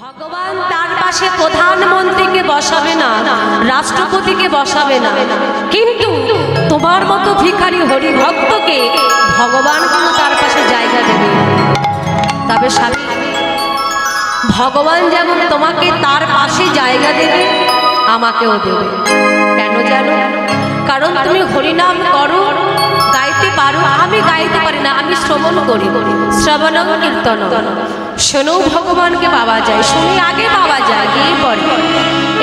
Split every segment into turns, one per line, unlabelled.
ভগবান তার পাশে প্রধানমন্ত্রীকে বসাবে না, রাষ্ট্রপতিকে বসাবে না, কিন্তু তোমার মতো ভিখারি হরিভক্তকে ভগবান কিন্তু তার পাশে জায়গা দেবে। তবে স্বামী, ভগবান যেমন তোমাকে তার পাশে জায়গা দেবে, আমাকেও দেবে। কেন জানো? কারণ তুমি হরিনাম করো, গাইতে পারো, আমি গাইতে পারি না, আমি শ্রবণ করি, শ্রবণং কীর্তন। শোনো, ভগবানকে পাওয়া যায়, শুনে আগে পাওয়া যায়, গিয়ে পরে।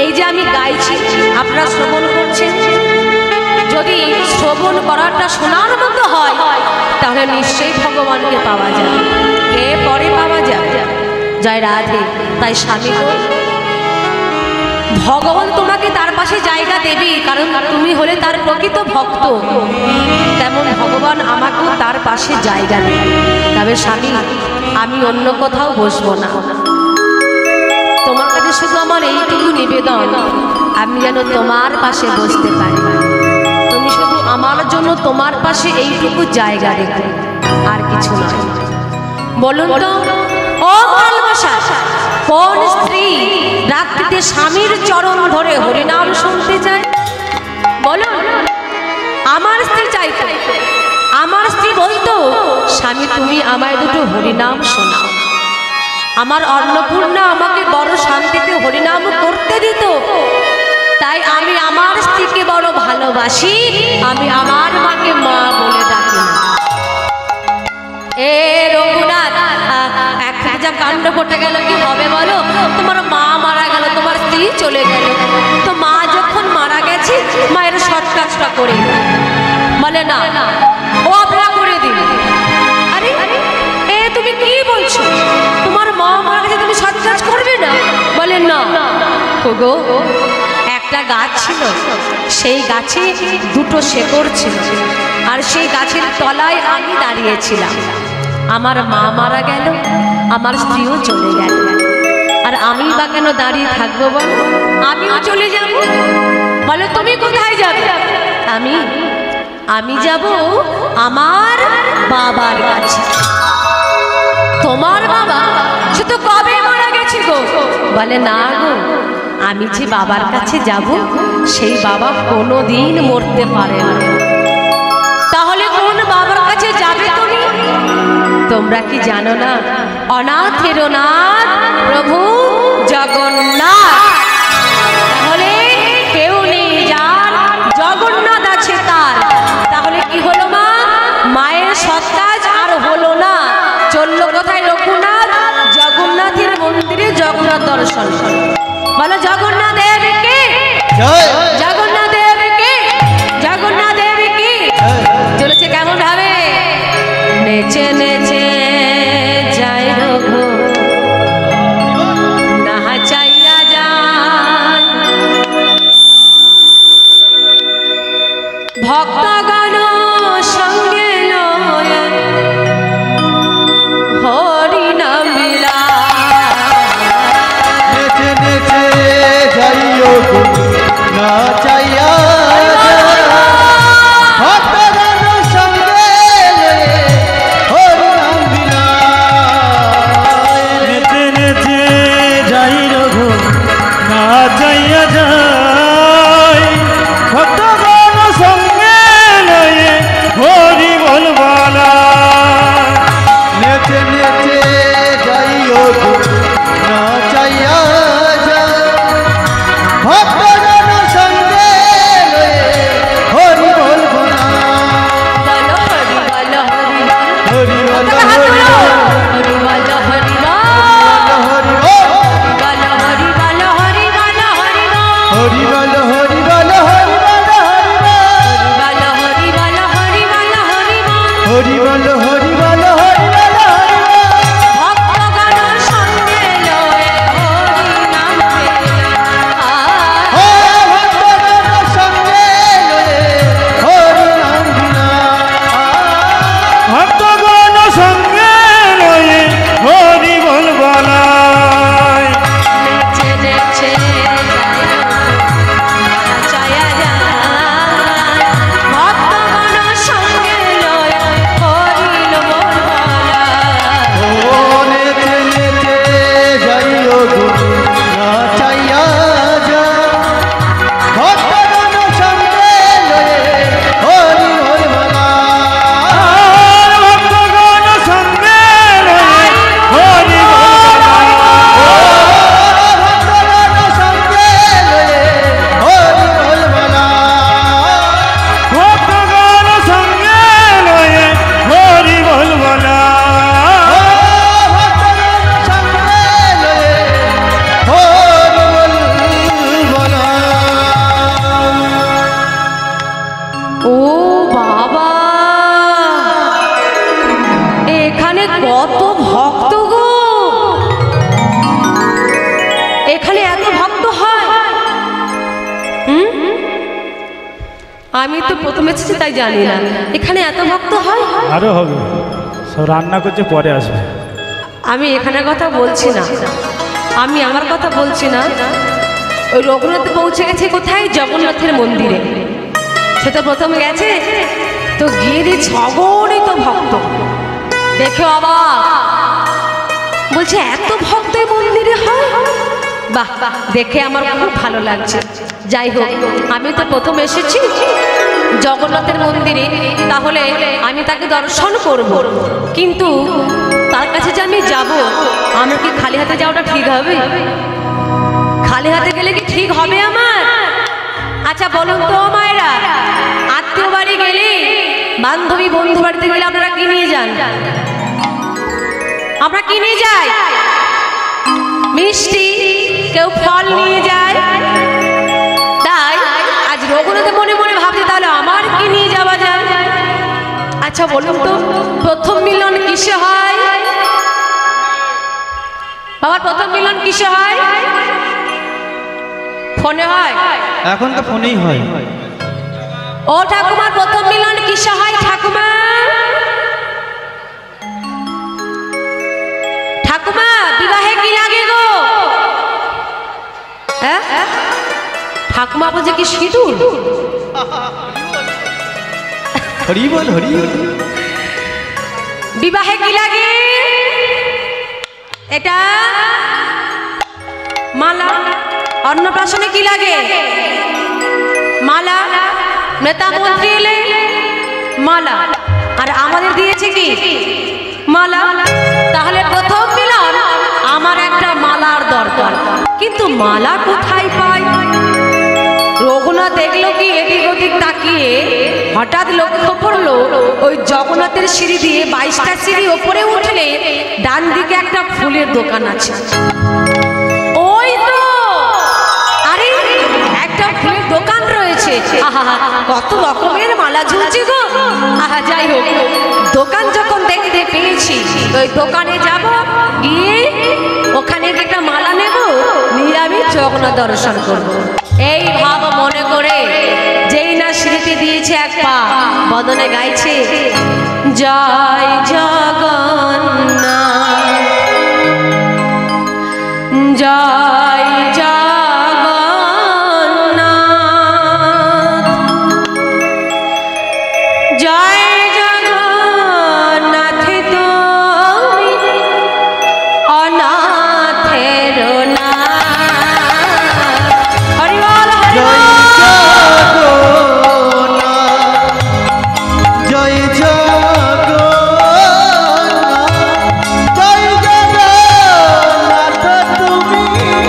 এই যে আমি গাইছি, আপনারা শ্রবণ করছেন, যদি শ্রবণ করাটা শোনার মতো হয় তাহলে নিশ্চয়ই ভগবানকে পাওয়া যায়, গিয়ে পরে পাওয়া যায়। জয় রাধে। তাই স্বামী, ভগবান তোমাকে তার পাশে জায়গা দেবে, কারণ তুমি হলে তার প্রকৃত ভক্ত। তেমন ভগবান আমাকেও তার পাশে জায়গা দেবে। তবে স্বামী, আমি অন্য কোথাও বসবো না। তোমার কাছে শুধু আমার এইটুকু নিবেদন, আমি যেন তোমার পাশে বসতে পারি। তুমি শুধু আমার জন্য তোমার পাশে এইটুকু জায়গা রেখো, আর কিছু নয়। বলুন তো, ও ভালোবাসা, কোন স্ত্রী রাত্রিতে স্বামীর চরণ ধরে হরিনাম শুনতে চায়? বলুন। আমার স্ত্রী চাইতো, আমার স্ত্রী বলতো, স্বামী তুমি আমায় দুটো হরিনাম শোনাও। আমার অন্নপূর্ণা আমাকে বড় শান্তিতে হরিনাম করতে দিত, তাই আমি আমার স্ত্রীকে বড় ভালোবাসি, আমি আমার মাকে মা বলে ডাকি না। এ রঘুনাথ, একটা যা কাণ্ড ঘটে গেল, কি হবে বলো? তোমার মা মারা গেল, তোমার স্ত্রী চলে গেল, তো মা যখন মারা গেছে, মায়ের সৎ কাজটা করে বলে না, ও আপনারা করে দিন। আরে এ তুমি কি বলছো? তোমার মা মারা গেছে, তুমি সৎ কাজ করবে না? বলে না গো, একটা গাছ ছিল, সেই গাছে দুটো শেকড় ছিল, আর সেই গাছের তলায় আমি দাঁড়িয়েছিলাম। আমার মা মারা গেল, আমার স্ত্রীও চলে গেল, আর আমি বা কেন দাঁড়িয়ে থাকবো বলো? আমিও চলে যাব। বলো তুমি কোথায় যাবে? আমি যাব আমার বাবার কাছে। তোমার বাবা? সে তো কবে মারা গেছে গো। বলে না গো, আমি যে বাবার কাছে যাব, সেই বাবা কোনোদিন মরতে পারে না। তাহলে কোন বাবার কাছে যাবে তুমি? তোমরা কি জানো না, অনাথের নাথ প্রভু জগন্নাথ। তাহলে কেউ নেই যার, জগন্নাথ আছে তার। তাহলে কি হলো মা? মায়ের সৎ কাজ আর হলো না, চললো কোথায়? রঘুনাথ, জগন্নাথের মন্দিরে জগন্নাথ দর্শন। বলো জগন্নাথ দেবকে, জগন্নাথ দেবকে, জগন্নাথ দেবকে। চলেছে কেমন ভাবে? নেচে নেচে যায় রঘু, না চাইয়া যায় ভক্তগণ সঙ্গে লয়ে হরি নাম বিলায়।
নেচে নেচে যাই রঘু, না চাইয়া
এখানে এত ভক্ত হয়? হুম, আমি তো প্রথম এসেছি তাই জানি না এখানে এত ভক্ত হয়।
আরো হবে, সব রান্না করছে, পরে আসবে।
আমি এখানে কথা বলছি না, আমি আমার কথা বলছি না। ওই রঘুনাথে পৌঁছে গেছে কোথায়? জগন্নাথের মন্দিরে। সে তো প্রথম গেছে, তো গিয়ে দিচ্ছে অগণিত ভক্ত, দেখে অবাক, বলছে এত ভক্ত এই মন্দিরে হয়? বাহ বাহ, দেখে আমার খুব ভালো লাগছে। যাই হোক, আমি তো প্রথম এসেছি জগন্নাথের মন্দিরে, তাহলে আমি তাকে দর্শন করব, কিন্তু তার কাছে যে আমি যাব, আমার কি খালি হাতে যাওয়াটা ঠিক হবে? খালি হাতে গেলে কি ঠিক হবে আমার? আচ্ছা বলুন তো মায়েরা, আত্মীয় বাড়ি গেলে, বান্ধবী বন্ধু বাড়িতে গেলে আপনারা কি নিয়ে যান? আমরা কি নিয়ে যাই? মিষ্টি, কেউ ফল নিয়ে যায়। তাই আজ রঘুনাথে মনে মনে ভাবছে তাহলে আমার কি নিয়ে যাওয়া যায়। আচ্ছা বলুন তো, প্রথম মিলন কিসে হয়? বাবার প্রথম মিলন কিসে হয়? ফোনে হয়?
এখন তো ফোনেই হয়।
ও ঠাকুমার প্রথম মিলন কিসে হয়? ঠাকুমা, ঠাকুমা বিবাহে কি লাগে গো? হ্যাঁ, ঠাকুমা বলছে কি সিঁদুর?
হরি বল, হরি বল।
বিবাহে কি লাগে? এটা মালা। অন্নপ্রাশনে কি লাগে? মালা। নেতা মন্ত্রী এলে মালা, আর আমাদের দিয়েছে কি? মালা। তাহলে প্রথম মিলন আমার একটা মালার দরকার, কিন্তু মালা কোথায় পাই? রঘুনাথ দেখলো কি এদিক ওদিক তাকিয়ে হঠাৎ লক্ষ্য করলো ওই জগন্নাথের সিঁড়ি দিয়ে 22টা সিঁড়ি ওপরে উঠলে ডান দিকে একটা ফুলের দোকান আছে। ওই তো, আরে একটা ফুলের দোকান রয়েছে। আহা, কত রকমের মালা ঝুলছে গো। আহা, যাই হোক, দোকান যখন দেখতে পেয়েছি ওই দোকানে যাব, গিয়ে ওখানে একটা মালা নেব, নিয়ে আমি জগন্নাথ দর্শন করব। এই ভাব মনে করে যেই না স্মৃতি দিয়েছে এক পা, বদনে গাইছে জয় জগন্নাথ, জয় জগন্নাথ, জয় জগন্নাথ, তুমি অনাথের
জয় জগন্নাথ, তুমি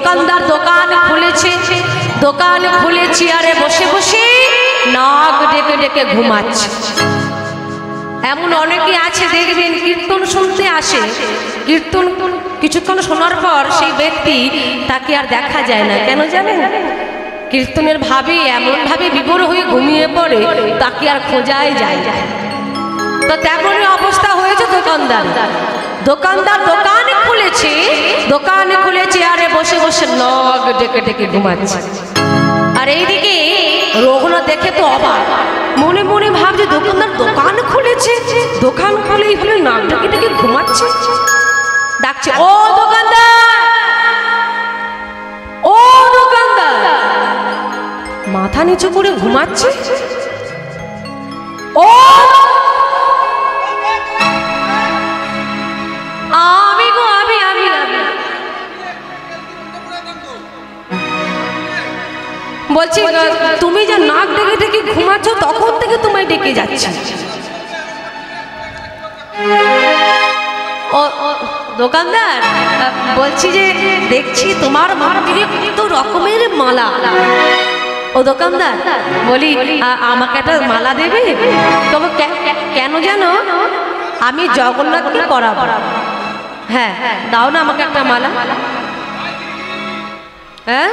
দোকানদার দোকান খুলেছে, দোকান খুলে চেয়ারে বসে বসে নাক ডেকে ডেকে ঘুমাচ্ছে। এমন অনেকে আছে দেখবেন কীর্তন শুনতে আসে, কীর্তন কিছুক্ষণ শোনার পর সেই ব্যক্তি তাকে আর দেখা যায় না। কেন জানেন? কীর্তনের ভাবে এমনভাবে বিভোর হয়ে ঘুমিয়ে পড়ে তাকে আর খোঁজাই যায়। তো তেমনই অবস্থা হয়েছে দোকানদার। দোকানদার দোকান খুলেছে, দোকান খুলে চেয়ারে বসে বসে নাক ডেকে ডেকে ঘুমাচ্ছে। আর এইদিকে রঘুনাথ দেখে তো অবাক, মনে মনে ভাবছে দোকানদার দোকান খুলেছে, দোকান খুলেই হলে নাক ডেকে ডেকে ঘুমাচ্ছে। ডাকছে, ও দোকানদার, ও দোকানদার। মাথা নিচু করে ঘুমাচ্ছে। ও আমি গো আমি আমি আমি বলছি, তুমি যে নাক ডেকে ডেকে ঘুমাচ্ছ তখন থেকে তোমায় ডেকে যাচ্ছে। ও দোকানদার, বলছি যে দেখছি তোমার মন্দিরে কত রকমের মালা। ও দোকানদার, বলি আমাকে একটা মালা দেবে? তবে কেন জানো? আমি জগন্নাথকে করাবো। হ্যাঁ, দাও না আমাকে একটা মালা। হ্যাঁ,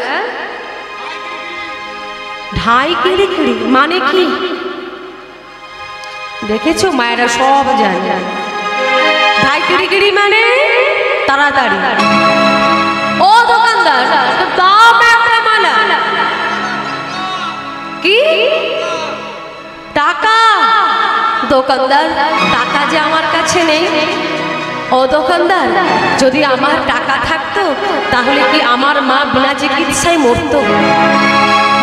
ঢাই কিড়ি কিড়ি মানে কি? দেখেছো, মায়েরা সব জানে। ঢাই কিড়ি কিড়ি মানে তাড়াতাড়ি। ও দোকানদার, দাও একটা মালা। কি টাকা? দোকানদার, টাকা যে আমার কাছে নেই। ও দোকানদার, যদি আমার টাকা থাকতো তাহলে কি আমার মা বিনা চিকিৎসায় মরতো?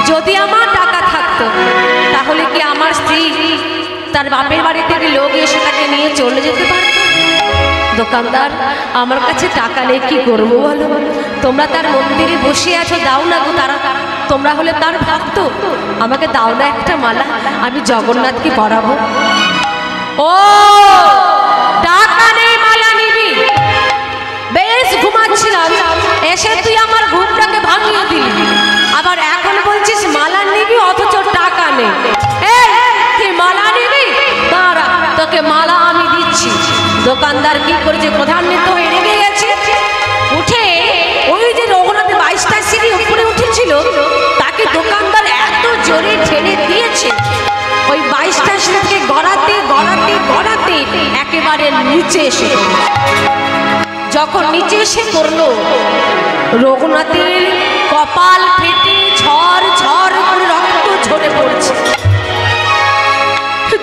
যদি আমার টাকা থাকতো তাহলে কি আমার স্ত্রী তার বাপের বাড়ি থেকে লোক এসে তাকে নিয়ে চলে যেতে পারত? দোকানদার, আমার কাছে টাকা নেই, কি করবো বলো? তোমরা তার মন্দিরে বসে আছো, দাও না গো। তারা তোমরা হলে তার ভক্ত, আমাকে দাও না একটা মালা, আমি জগন্নাথকে পরাবো। ও টাকা নেই, মালা নিবি? বেশ ঘুমাচ্ছিলাম, এসে তুই আমার ঘুমটাকে ভাঙিয়ে দিলি। আবার এখন বলছিস মালা নিবি, অথচ টাকা নেই। তুই মালা নিবি? দাঁড়া, তোকে মালা আমি দিচ্ছি। দোকানদার কি করেছে, প্রধান্বিত হয়ে রেগে গেছে। উঠে ওই যে রঘুনাথের 22টা সিঁড়ি উপরে উঠেছিল, তাকে দোকানদার এত জোরে ঠেলে দিয়েছে, ওই 22টা সিঁড়িকে গড়াতে গড়াতে গড়াতে একেবারে নিচে এসে যখন নিচে এসে পড়লো, রঘুনাথের কপাল ফেটে ঝড় ঝড় করে রক্ত ঝরে পড়ছে।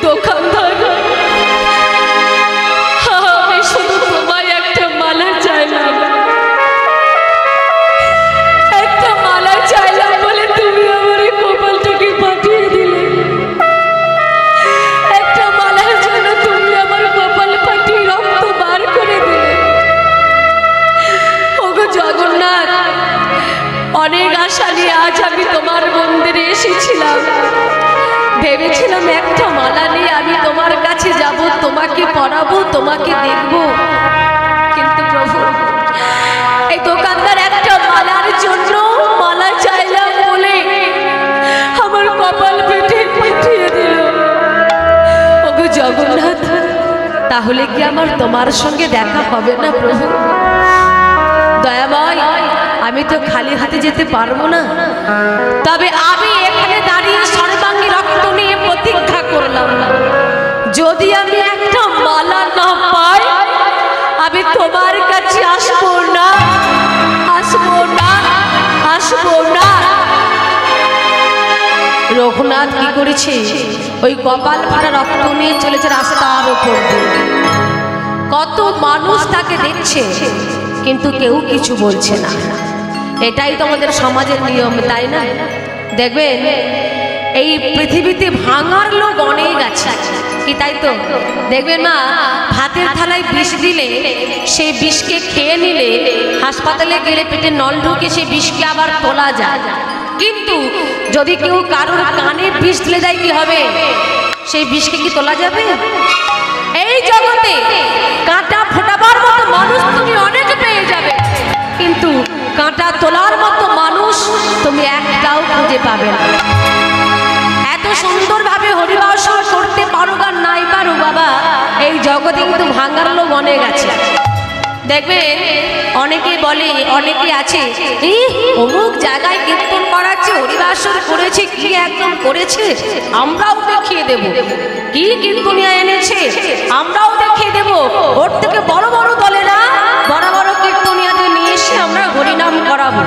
দোকানদার, আমি শুধু তোমায় একটা মালা চাইলাম, একটা মালা চাইলাম বলে তুমি আমার কপালটাকে পাঠিয়ে দিলে। একটা মালার জন্য তুমি আমার কপাল পাঠিয়ে রক্ত বার করে দিলে। ওগো জগন্নাথ, অনেক আশা নিয়ে আজ আমি তোমার মন্দিরে এসেছিলাম। ভেবেছিলাম একটা মালা নিয়ে আমি তোমার কাছে যাব, তোমাকে পরাবো, তোমাকে দেখব। কিন্তু প্রভু, এই দোকানদার একটা মালার জন্য মালা চাইলাম বলে আমার কপাল পেটে পাঠিয়ে দিল। ওগো জগন্নাথ, তাহলে কি আমার তোমার সঙ্গে দেখা হবে না প্রভু? দয়াময়, আমি তো খালি হাতে যেতে পারবো না, তবে আমি এখানে দাঁড়িয়ে সর্বাঙ্গী রক্ত নিয়ে প্রতীক্ষা করলাম, যদি আমি একটা মালা না পাই আমি তোমার কাছে আসবো না, আসবো না, আসবো না। রঘুনাথ কি করেছে, ওই কপাল ফাড়া রক্ত নিয়ে চলেছে রাস্তার উপর দিয়ে। কত মানুষ তাকে দেখছে কিন্তু কেউ কিছু বলছে না। এটাই তো আমাদের সমাজের নিয়ম, তাই না? দেখবেন এই পৃথিবীতে ভাঙার লোক অনেক আছে, কি তাই তো? দেখবেন মা, ভাতের থালায় বিষ দিলে সেই বিষকে খেয়ে নিলে হাসপাতালে গেলে পেটে নল ঢুকে সেই বিষকে আবার তোলা যায়। কিন্তু যদি কেউ কারোর কানে বিষ দিলে দেয়, কি হবে? সেই বিষকে কি তোলা যাবে? এই জগতে কাঁটা ফোটাবার মতো মানুষ তুমি অনেক পেয়ে যাবে, কিন্তু কাঁটা তোলার খুঁজে পাবে না। এত সুন্দরভাবে হরিবাসর করতে পারো আর নাই পারো বাবা, এই জগতে কিন্তু ভাঙার লোক অনেক আছে। দেখবেন অনেকে বলে, অনেকে আছে অমুক জায়গায় কীর্তন করাচ্ছে, হরিবাসর করেছে, কি একদম করেছে, আমরাও দেখিয়ে দেব। কি কীর্তনিয়া এনেছে আমরাও দেখিয়ে দেব। ওর থেকে বড় বড় দলেরা বড় বড় কীর্তনিয়াদের নিয়ে এসে আমরা হরিনাম করাবো।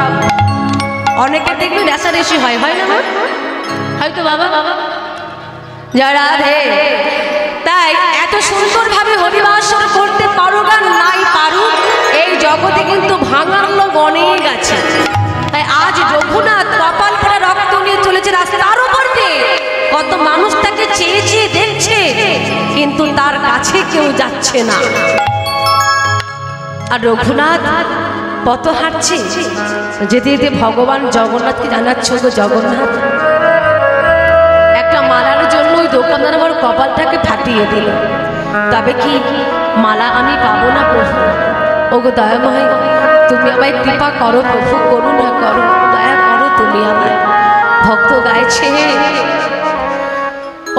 অনেকে দেখবেন রেশারেশি হয়, হয় না? হয়তো বাবা বাবা যারা তাই এত সুন্দরভাবে হরিবাসর করতে পারুক আর নাই পারুক, এই জগতে কিন্তু ভাঙার লোক অনেক আছে। তাই আজ রঘুনাথ কপাল করে রক্ত নিয়ে চলেছে রাস্তার উপর দিয়ে। কত মানুষ তাকে চেয়ে চেয়ে দেখছে, কিন্তু তার কাছে কেউ যাচ্ছে না। আর রঘুনাথ কত হাঁটছে, যেতে যেতে ভগবান জগন্নাথকে জানাচ্ছে, গো জগন্নাথ, একটা মালার জন্য ওই দোকানদার আমার কপালটাকে ফাটিয়ে দিল, তবে কি মালা আমি পাবো না প্রভু? ওগো দয়াময়, তুমি আমায় কৃপা করো প্রভু, করুণা করো, দয়া করো তুমি আমায়। ভক্ত গাইছে,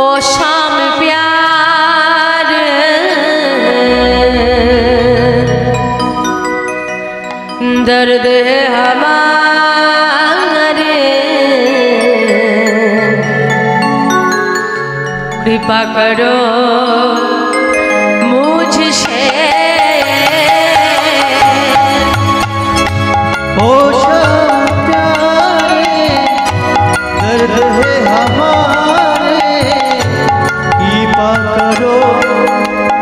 ও শ্যাম প্যার दर्द है हमारे, कृपा करो मुझसे।
ओ श्याम प्यारे दर्द है हमारे, कृपा करो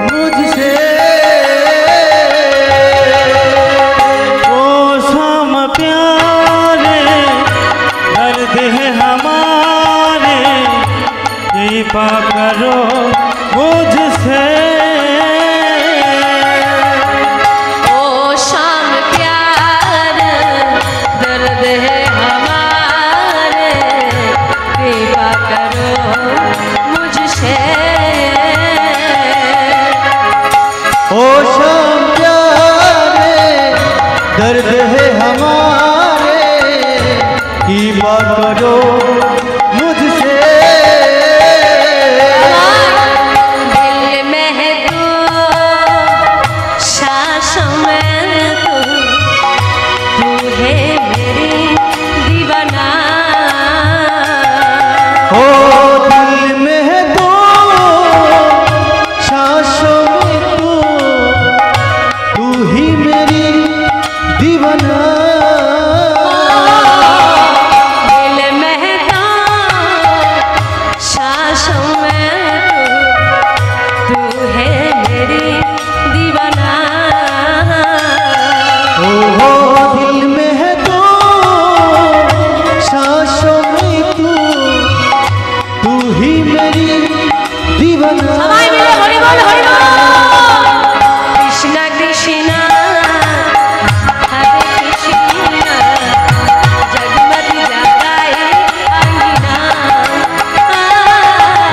मुझसे।
ओ श्याम प्यारे दर्द है हमारे, कृपा करो मुझसे।
ओ श्याम प्यार दर्द है हमारे, कृपा करो मुझसे।
ओ श्याम प्यारे दर्द है हमारे, कृपा करो मुझसे।
दिल में है तू, सांसों में तू, तू है मेरी दीवाना।
ओ दिल में है तू, सांसों में तू, तू ही मेरी दीवाना।
दिल में है तू, सांसों में तू, तू है मेरी दीवाना।
ओ दिल में है तू, सांसों में तू, तू ही मेरी दीवाना।
সবাই মিলে হরি বল, হরি বল। কৃষ্ণ কৃষ্ণ হরে কৃষ্ণ, জগমতি জাগায়ে अंगिना।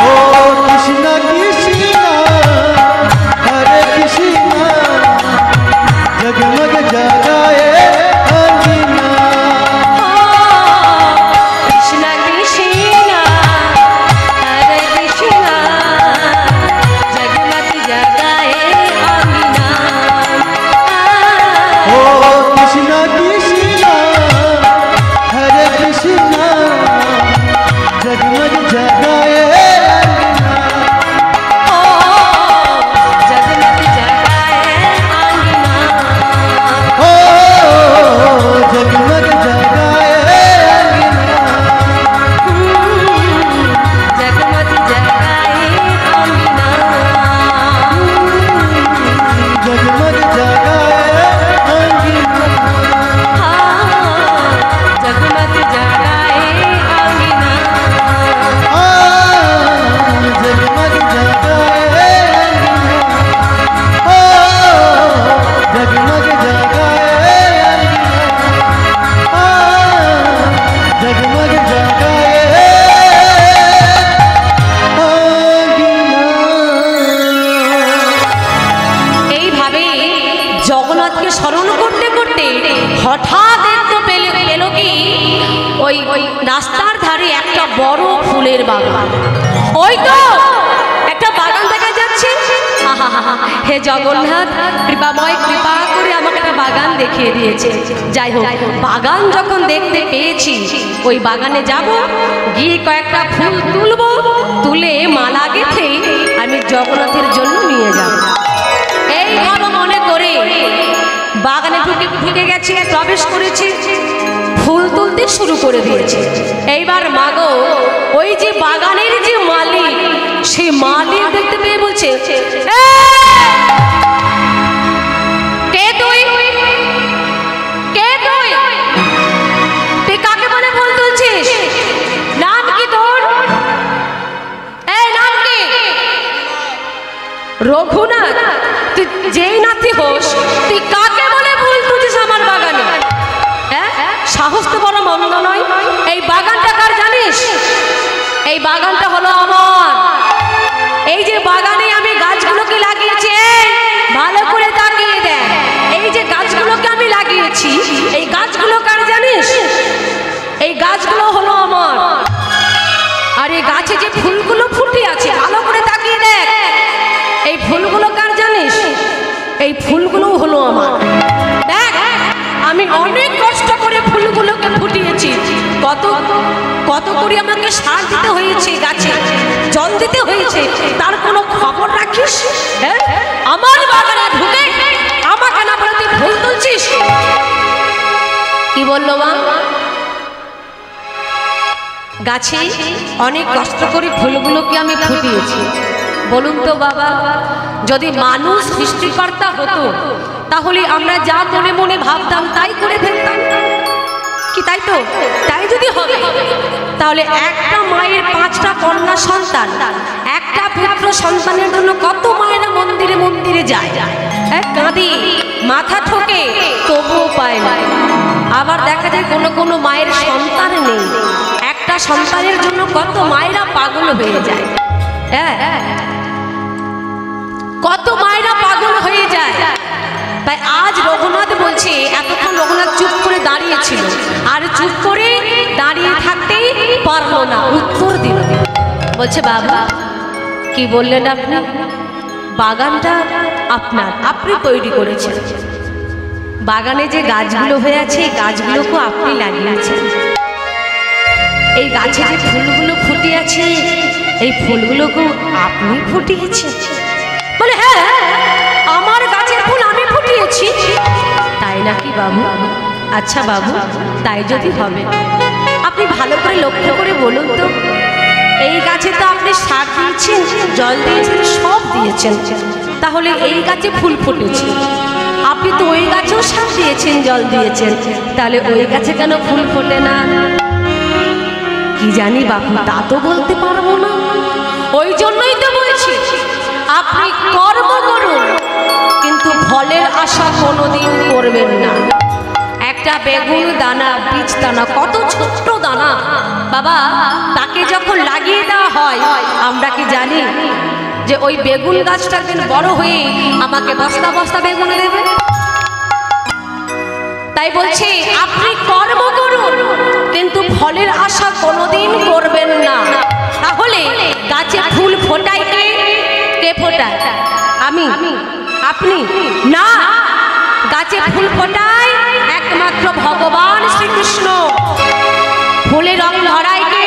ओ कृष्ण कृष्ण हरे कृष्ण, जगमग जगाए अंगिना।
কৃষ্ণ কৃষ্ণ হরে কৃষ্ণ, জগমতি জাগায়ে अंगिना।
ओ कृष्ण कृष्ण हरे कृष्ण, जगमग जगाए अंगिना।
जगमति जगाए अंगिना।
ओ जगमग जगाए अंगिना।
जगमति जगाए अंगिना।
जगमग जगाए अंगिना।
जगमति जगाए अंगिना।
जगमग जगाए अंगिना। जगमग जगाए अंगिना। जगमग जगाए अंगिना।
এইভাবে জগন্নাথকে স্মরণ করতে করতে হঠাৎ একটু পেল কি ওই রাস্তার ধারে একটা বড় ফুলের বাগান। ওই তো একটা বাগান দেখা যাচ্ছে। আহা, হে জগন্নাথ, কৃপাময়, কৃপা করে আমাকে একটা বাগান দেখিয়ে দিয়েছে। যাই হোক, বাগান যখন দেখতে পেয়েছি, ওই বাগানে যাব, গিয়ে কয়েকটা ফুল তুলবো, তুলে মালা গেঁথে আমি জগন্নাথের জন্য নিয়ে যাব। এই ভালো মনে করে বাগানে ঢুকে গেছি, প্রবেশ করেছি, ফুল তুলতে শুরু করে দিয়েছে। এইবার মাগো, ওই যে বাগানের যে মালিক, সেই মালিক দেখতে পেয়ে বলছে, কে তুই? কে তুই? তুই কাকে বলে ফুল তুলছিস? নাম কি তোর? এই নাম কি? রঘুনাথ। তুই যেই নাতি হোস, তুই কাকে বলে ফুল তুলছিস আমার বাগানে? সাহস তো বড় মন্দ নয়। এই বাগানটা কার জানিস? এই বাগানটা হলো আমার। এই যে বাগানে আমি গাছগুলোকে লাগিয়েছি, ভালো করে তাকিয়ে দেখ, এই যে গাছগুলোকে আমি লাগিয়েছি, এই গাছগুলো কার জানিস? এই গাছগুলো হলো আমার। আর এই গাছে যে ফুলগুলো ফুটে আছে, ভালো করে তাকিয়ে দেখ, এই ফুলগুলো কার জানিস? এই ফুলগুলো হলো আমার। দেখ, আমি অনেক কষ্ট করে ফুলগুলোকে ফুটিয়েছি। কত কত করে আমাকে সার দিতে হয়েছে, গাছে জল দিতে হয়েছে, তার কোনো খবর রাখিস? আমার বাগানে ঢুকে আমাকে না বলে তুই ফুল তুলছিস? কি বললো মা? গাছে অনেক কষ্ট করে ফুলগুলোকে আমি ফুটিয়েছি। বলুন তো বাবা, যদি মানুষ সৃষ্টিকর্তা হতো, তাহলে আমরা যা মনে মনে ভাবতাম তাই করে ফেলতাম কি? তাই তো? তাই যদি হবে, তাহলে একটা মায়ের 5টা কন্যা সন্তান, একটা পুত্র সন্তানের জন্য কত মায়েরা মন্দিরে মন্দিরে যায়, কাঁদে, মাথা ঠোকে, তবুও পায় না। আবার দেখা যায় কোনো কোনো মায়ের সন্তান নেই, একটা সন্তানের জন্য কত মায়েরা পাগল হয়ে যায়। কত মায়েরা পাগল হয়ে যায়। তাই আজ রঘুনাথ বলছে, এতক্ষণ রঘুনাথ চুপ করে দাঁড়িয়েছিল, আর চুপ করে দাঁড়িয়ে থাকতেই পারলো না, উত্তর দিল। বলছে, বাবা কি বললেন আপনি? বাগানটা আপনার, আপনি তৈরি করেছেন। বাগানে যে গাছগুলো হয়ে আছে, এই গাছগুলোকেও আপনি লাগিয়েছেন। এই গাছে যে ফুলগুলো ফুটে আছে, এই ফুলগুলোকেও আপনি ফুটিয়েছেন। বলে, হ্যাঁ, আমার গাছের ফুল আমি ফুটিয়েছি। তাই নাকি বাবু? আচ্ছা বাবু, তাই যদি হবে, আপনি ভালো করে লক্ষ্য করে বলুন তো, এই গাছে তো আপনি সার দিয়েছেন, জল দিয়েছেন, সব দিয়েছেন, তাহলে এই গাছে ফুল ফুটেছে। আপনি তো ওই গাছেও সার দিয়েছেন, জল দিয়েছেন, তাহলে ওই গাছে কেন ফুল ফোটে না? কি জানি বাবু, তা তো বলতে পারবো না। ওই জন্যই তো বলছি, আপনি কর্ম করুন, কিন্তু ফলের আশা কোনোদিন করবেন না। একটা বেগুন দানা, বীজ দানা, কত ছোট্ট দানা বাবা, তাকে যখন লাগিয়ে দেওয়া হয়, আমরা কি জানি যে ওই বেগুন গাছটা দিন বড় হয়ে আমাকে বস্তা বস্তা বেগুন দেবে? তাই বলছি, আপনি কর্ম করুন, কিন্তু ফলের আশা কোনোদিন করবেন না। তাহলে গাছে ফুল ফোটায় কে? কে ফোটায়? আমি? আপনি? না, গাছে ফুল ফোটায় একমাত্র ভগবান শ্রীকৃষ্ণ। ফুলে রং ধরায় কে?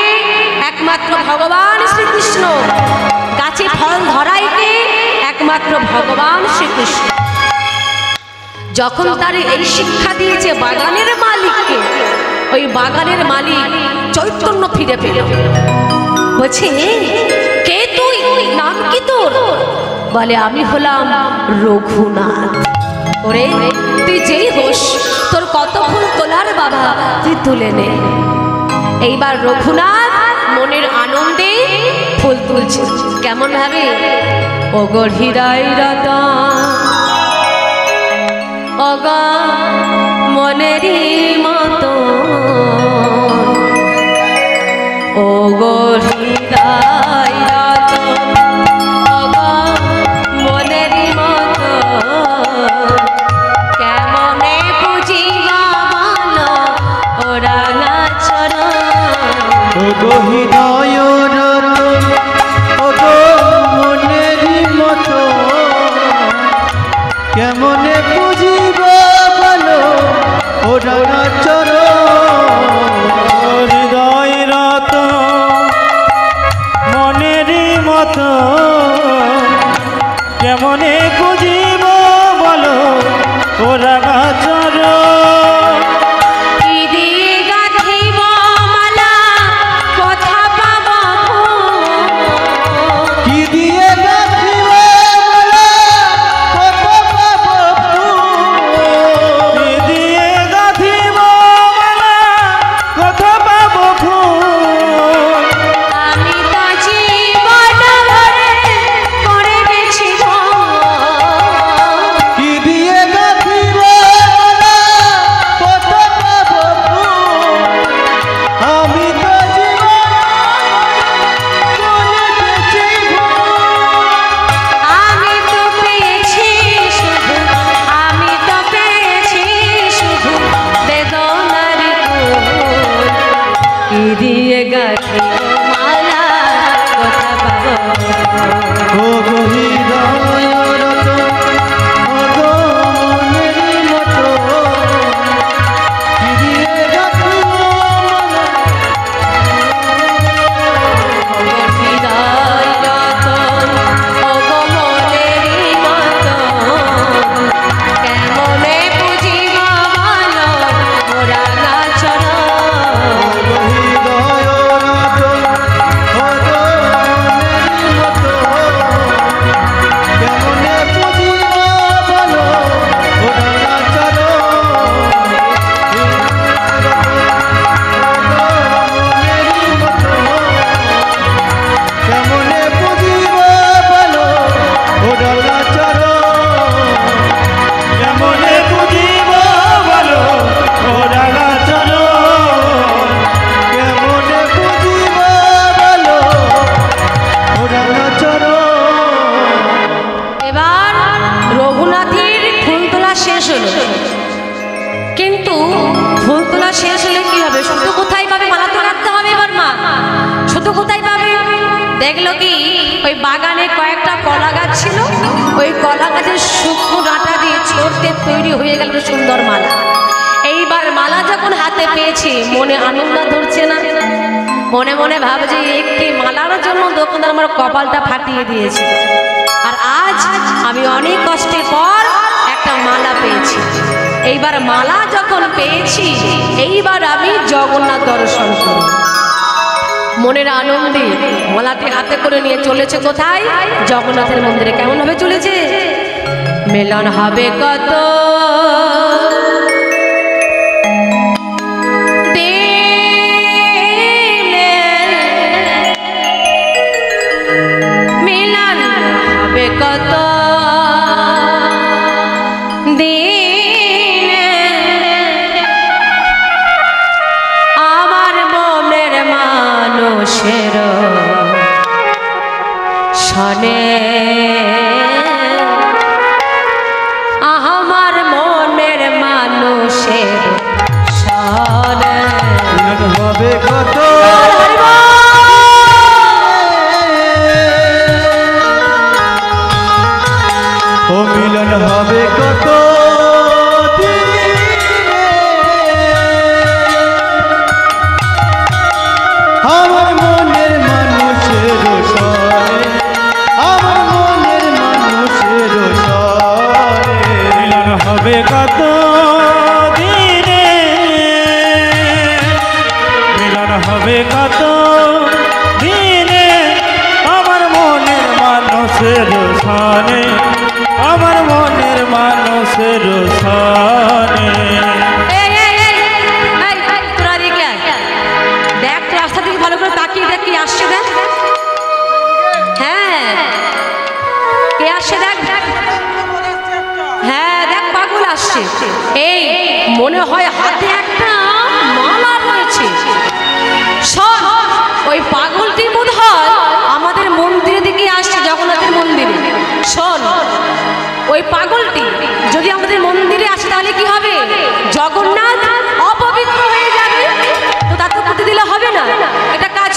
একমাত্র ভগবান শ্রীকৃষ্ণ। গাছে ফল ধরায় কে? একমাত্র ভগবান শ্রীকৃষ্ণ। যখন তার এই শিক্ষা দিয়েছে বাগানের মালিককে, ওই বাগানের মালিক চৈতন্য ফিরে পেল। বলছে, কে তুই? নাম কি তোর? বলে, আমি হলাম রঘুনাথ। ওরে, তুই যেই হোস, তোর কত ফুল তোলার বাবা, তুই তুলে নে। এইবার রঘুনাথ মনের আনন্দে ফুল তুলছে। কেমন ভাবে? ওগো হৃদয় রতন, অগা মনেরই মতো, ওগো হৃদয় রতন, অগা মনেরই মতো, কেমনে বুঝিবা বলো ওরা নাচর,
গো হৃদয় রতন ও গো মনেরই মতো কেমনে বুঝিব বলো ও রাঙা চরণ
হৃদয় রত মনেরই মতো কেমনে বুঝিব বলো ওরা গাছর
কি দিয়ে গাঁথিব মালা কথা পাব
কি দিয়ে গাঁথিব মালা কত পাব ফুল
দিয়ে গাঁথিব মালা কথা পাব ফুল
আমি তো জীবন ভরে করে গেছি
কি দিয়ে গাঁথিব মালা কত পাব ফুল আমি তো জীবন করে গেছি
আমি তো পেয়েছি শুধু আমি তো পেয়েছি শুধু বেদনার ফুল কি দিয়ে গাঁথিব মালা কথা পাবো
ও গো হৃদয় রতন ও গো মনেরই মতো কি দিয়ে গাঁথিব মালা
হৃদয় রতন ওগো মনেরই মতন কেমনে বুঝিব বলো ওরা নাচরণ
হৃদয় রতন ও গো মনেরই মতো কেমনে বুঝিব বলো ও রাঙা চরণ মনেরই মতো কেমনে বুঝিব বলো ও রাঙা চরণ
কেমনে বুঝিব বলো ওরা গাছর
কেমনে বুঝিব বলো ও রাঙা চরণ
এবার রঘুনাথের ফুল তোলা শেষ হলো কিন্তু ফুল তোলা শেষ হলে কি হবে শুধু কোথায় পাবে মালা তো রাখতে হবে এবার মা শুধু কোথায় পাবে দেখলো কি ওই বাগানে কয়েকটা কলা গাছ ছিল ওই কলা গাছের শুকনো ডাঁটা দিয়ে ছড়তে তৈরি হয়ে গেল একটা সুন্দর মালা এইবার মালা যখন হাতে পেয়েছে মনে আনন্দ ধরছে না মনে মনে ভাবছে একটি মালার জন্য দোকানদার আমার কপালটা ফাটিয়ে দিয়েছে আর আজ আমি অনেক কষ্টের পর একটা মালা পেয়েছি এইবার মালা যখন পেয়েছি এইবার আমি জগন্নাথ দর্শন করব মনের আনন্দে মালাটি হাতে করে নিয়ে চলেছে কোথায় জগন্নাথের মন্দিরে কেমন ভাবে চলেছে মিলন হবে কত দিনে মিলন হবে কত দিনে আমার মনের মানুষের শনে আমার মনের মানুষের শনে
মিলন হবে কত ও মিলন হবে কত দিনে আমার মনের মানুষের সনে আমার মনের মানুষের সনে
মিলন হবে কত দিনে মিলন হবে কত দিনে আমার মনের মানুষের সানে আমার মনের মানুষের সানে
এই, তোরা এদিকে আয়। দেখ রাস্তা থেকে ভালো করে তাকিয়ে দেখ কি আসছে দেখ হ্যাঁ কে আসছে দেখ হ্যাঁ দেখ পাগল আসছে এই মনে হয় হাতে একটা মালা রয়েছে শোন ওই পাগলটি বোধ হয় আমাদের মন্দিরের দিকে আসছে জগন্নাথের মন্দিরে শোন ওই পাগলটি যদি আমাদের মন্দিরে আসে তাহলে কি হবে জগন্নাথ অপবিত্র হয়ে যাবে তো তা তো করতে দিলে হবে না এটা কাজ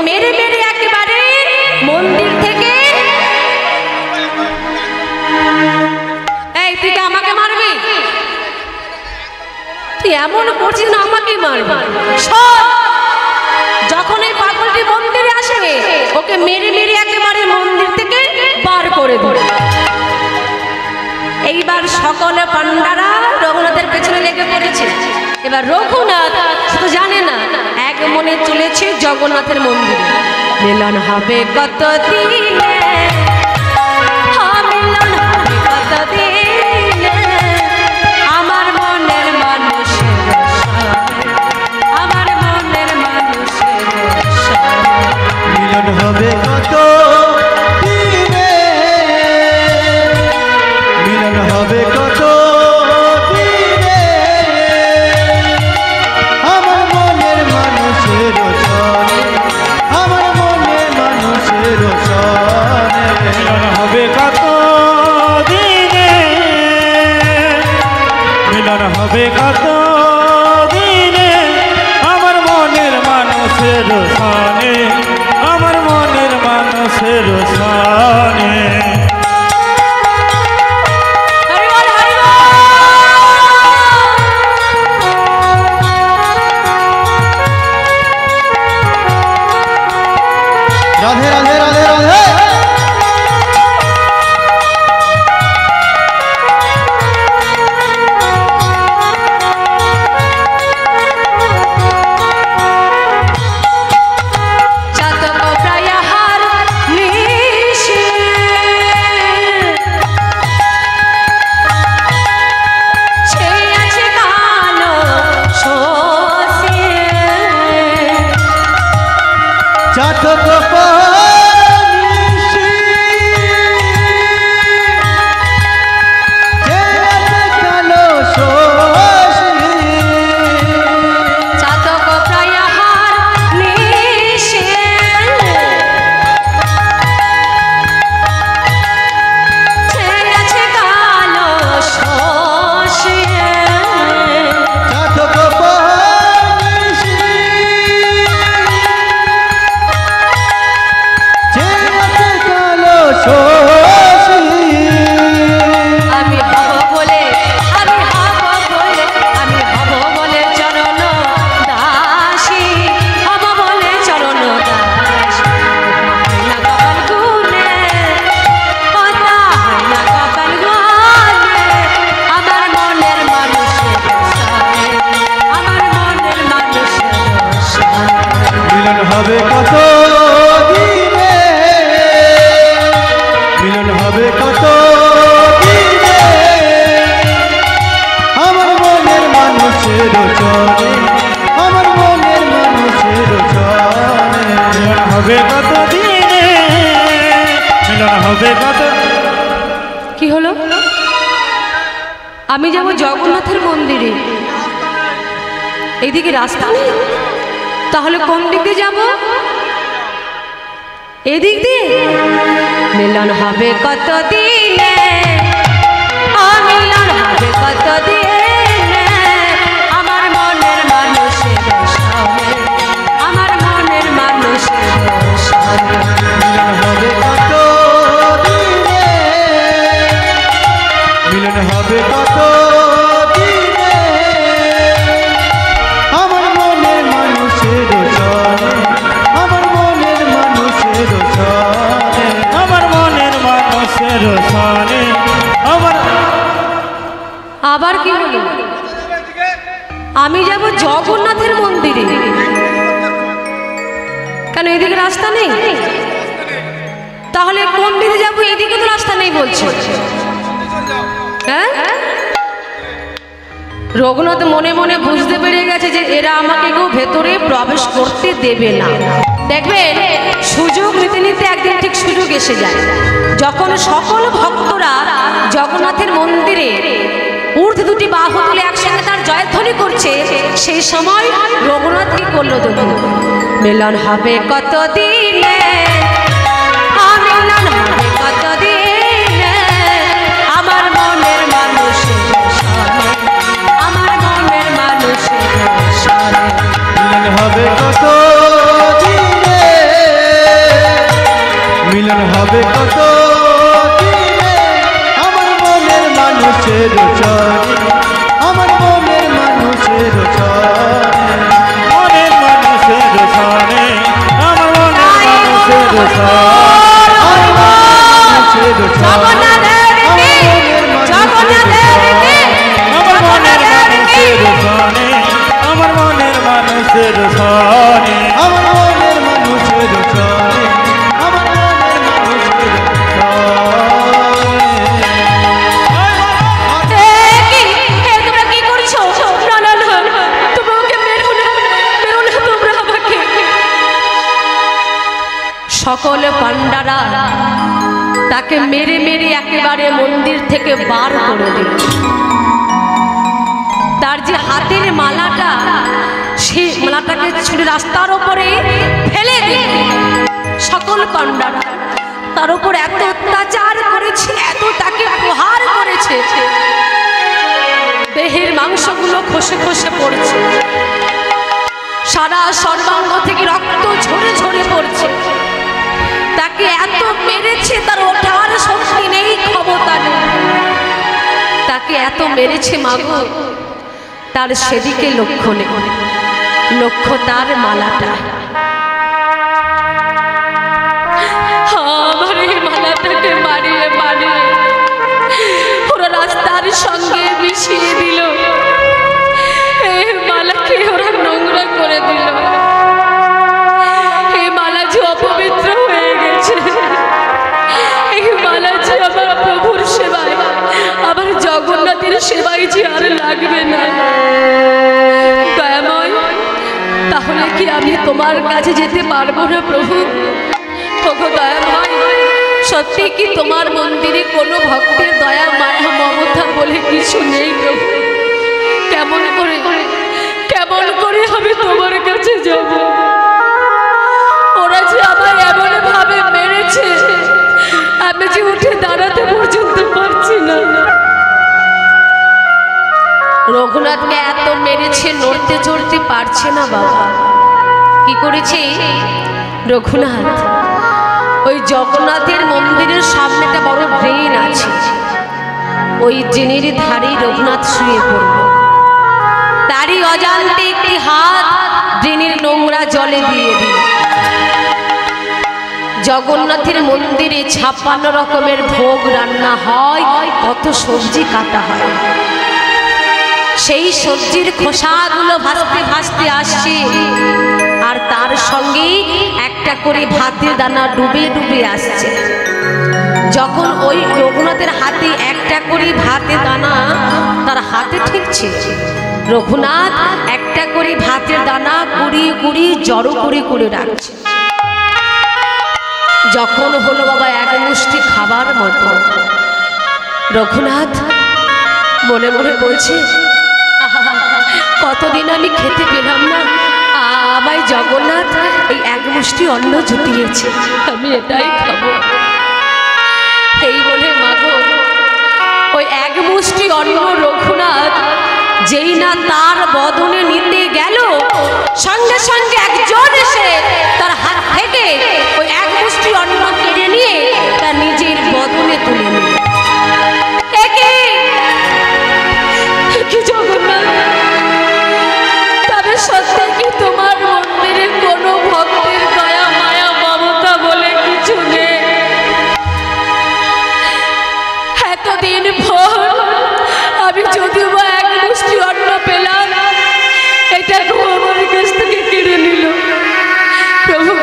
মেরে মেরে একেবারে মন্দির থেকে এই তুই কি আমাকে মারবি? তুই এমন করছিস না আমাকে মারবি। যখন এই পাগলটি মন্দিরে আসবে ওকে মেরে মেরে একেবারে মন্দির থেকে বার করে দেবে। এইবার সকল পান্ডারা রঘুনাথের পেছনে লেগে পড়েছে। এবার রঘুনাথ শুধু জানে না, এক মনে চলেছে জগন্নাথের মন্দিরে। মিলন হবে কত দিনে, মিলন হবে কত দিনে, আমার মনের মানুষের সঙ্গে, আমার মনের মানুষের সঙ্গে।
মিলন হবে কত দিনে, মিলন হবে কত দিনে, আমার মনের মানুষের সনে, আমার মনের মানুষের সনে।
মিলন হবে কত দিনে, মিলন হবে কত দিনে, আমার মনের মানুষের সনে, আমার মনের মানুষের সনে।
হরি বল, হরি বল।
রাধে রাধে রাধে রাধে।
চাতক প্রায় হার নিশে, ছেয়ে আছে কালো শোষে।
চাতক পানিশি, যে আছে কালো শোষী।
চাতক প্রায় হার নিশে, ছেয়ে আছে কালো শোষে।
চাতক পানিশি, যে আছে কালো শোষী।
আমি হব বলে, আমি হব বলে, আমি হব বলে চরণ দাসী, হব বলে চরণ দাসী। হয় না কপাল গুনে, কথা হয় না কপাল গুনে, আমার মনের মানুষের সনে, আমার মনের মানুষের সনে।
মিলন হবে কত দিনে, মিলন হবে কত দিনে, আমার মনের মানুষের চলে, আমার মনের মানুষের চলে।
মিলন হবে কত দিনে, মিলন হবে কত।
কি হলো? আমি যাব জগন্নাথের মন্দিরে, এইদিকে রাস্তা নেই, তাহলে কোন দিক দিয়ে যাব? এদিক দিয়ে। মিলন হবে কত দিনে, মিলন হবে কত দিনে, আমার মনের মানুষের সঙ্গে, আমার মনের মানুষের সঙ্গে।
মিলন হবে কত দিনে, মিলন হবে কত দিনে, আমার মনের মানুষের চলে, আমার মনের মানুষের চলে।
আমার মনের মানুষের সনে, আমার।
আবার কি হলো? আমি যাব জগন্নাথের মন্দিরে, কেন এদিকে রাস্তা নেই? তাহলে কোন দিকে যাবো? এদিকে তো রাস্তা নেই বলছে। হ্যাঁ, রঘুনাথ মনে মনে বুঝতে পেরে গেছে যে এরা আমাকে কেউ ভেতরে প্রবেশ করতে দেবে না। দেখবেন সুযোগ নিতে নিতে একদিন ঠিক সুযোগ এসে যায়, যখন সকল ভক্তরা জগন্নাথের মন্দিরে ঊর্ধ্বে দুটি বাহু তুলে একসঙ্গে তার জয়ধ্বনি করছে, সেই সময় রঘুনাথ কি করলো দেখুন। মিলন হবে কত দিনে, মিলন হবে কত দিনে, আমার মনের মানুষের সনে, আমার মনের মানুষের সনে।
মিলন হবে কত দিনে,
আমার মনের মানুষের সনে
আমার মনের মানুষের সনে আমার মনের মানুষের সনে
তোমরা কি করছো? না না না, তোমরা ওকে মেরো না, তোমরা আমাকে। সকল পান্ডারা তাকে মেরে মেরে একেবারে মন্দির থেকে বার করে দিল। তার যে হাতের মালাটা, সেই মালাটাকে ছুঁড়ে রাস্তার উপরে ফেলে দিল। সকল পান্ডারা তার উপর এত অত্যাচার করেছে, এত তাকে প্রহার করেছে, দেহের মাংসগুলো খসে খসে পড়ছে, সারা সর্বাঙ্গ থেকে রক্ত ঝরে ঝরে পড়ছে। তাকে এত মেরেছে, তার ওঠার শক্তি নেই, ক্ষমতা নেই। তাকে এত মেরেছে মাগো, তার সেদিকে লক্ষ্য নেই, লক্ষ্য তার মালাটা। আমার এই মালাটাকে মারিয়ে মারিয়ে ওরা রাস্তার সঙ্গে মিশিয়ে দিল। এই মালাকে ওরা নোংরা করে দিল। এই মালা যে অপবিত্র হয়ে গেছে, এই মালা যে আমার প্রভুর সেবায়, আমার জগন্নাথের সেবায় যে আর লাগবে না। দয়াময়, তাহলে কি আমি তোমার কাছে যেতে পারবো না প্রভু? ওগো দয়াময়, সত্যি কি তোমার মন্দিরে কোনো ভক্তের দয়া মায়া মমতা বলে কিছু নেই প্রভু? কেমন করে আমি তোমার কাছে যাব? ওরা যে আমায় এমন ভাবে মেরেছে, আমি যে উঠে দাঁড়াতে পর্যন্ত পারছি না। রঘুনাথকে এত মেরেছে, নড়তে চড়তে পারছে না বাবা। কি করেছে রঘুনাথ? ওই জগন্নাথের মন্দিরের সামনে একটা বড় ড্রেন আছে, ওই ড্রেনের ধারেই রঘুনাথ শুয়ে পড়ল। তারই অজান্তে একটি হাত ড্রেনের নোংরা জলে দিয়ে দিল। জগন্নাথের মন্দিরে 56 রকমের ভোগ রান্না হয়, কত সবজি কাটা হয়। সেই সবজির খোসাগুলো ভাসতে ভাসতে আসছে, আর তার সঙ্গে একটা করে ভাতের দানা ডুবে ডুবে আসছে। যখন ওই রঘুনাথের হাতে একটা করে ভাতের দানা তার হাতে ঠেকছে, রঘুনাথ একটা করে ভাতের দানা কুড়িয়ে কুড়িয়ে জড়ো করে করে রাখছে। যখন হলো বাবা এক মুষ্টি খাবার মতো, রঘুনাথ মনে মনে বলছে, কতদিন আমি খেতে পেলাম না, আমায় জগন্নাথ এই এক মুষ্টি অন্ন জুটিয়েছে, আমি এটাই খাবো। এই বলে মাগো, ওই এক মুষ্টি অন্ন রঘুনাথ যেই না তার বদনে নিতে গেল, সঙ্গে সঙ্গে একজন এসে তার হাত থেকে ওই এক মুষ্টি অন্ন কেড়ে নিয়ে তার নিজের বদনে তুলে নিল। জগন্নাথ, তবে সত্যি কি তোমার মন্দিরে কোনো ভক্তের দয়া মায়া মমতা বলে কিছু নেই? এতদিন পর আমি যদিও এক মুষ্টি অন্ন পেলাম, এটা আমার কাছ থেকে কেড়ে নিল। প্রভু,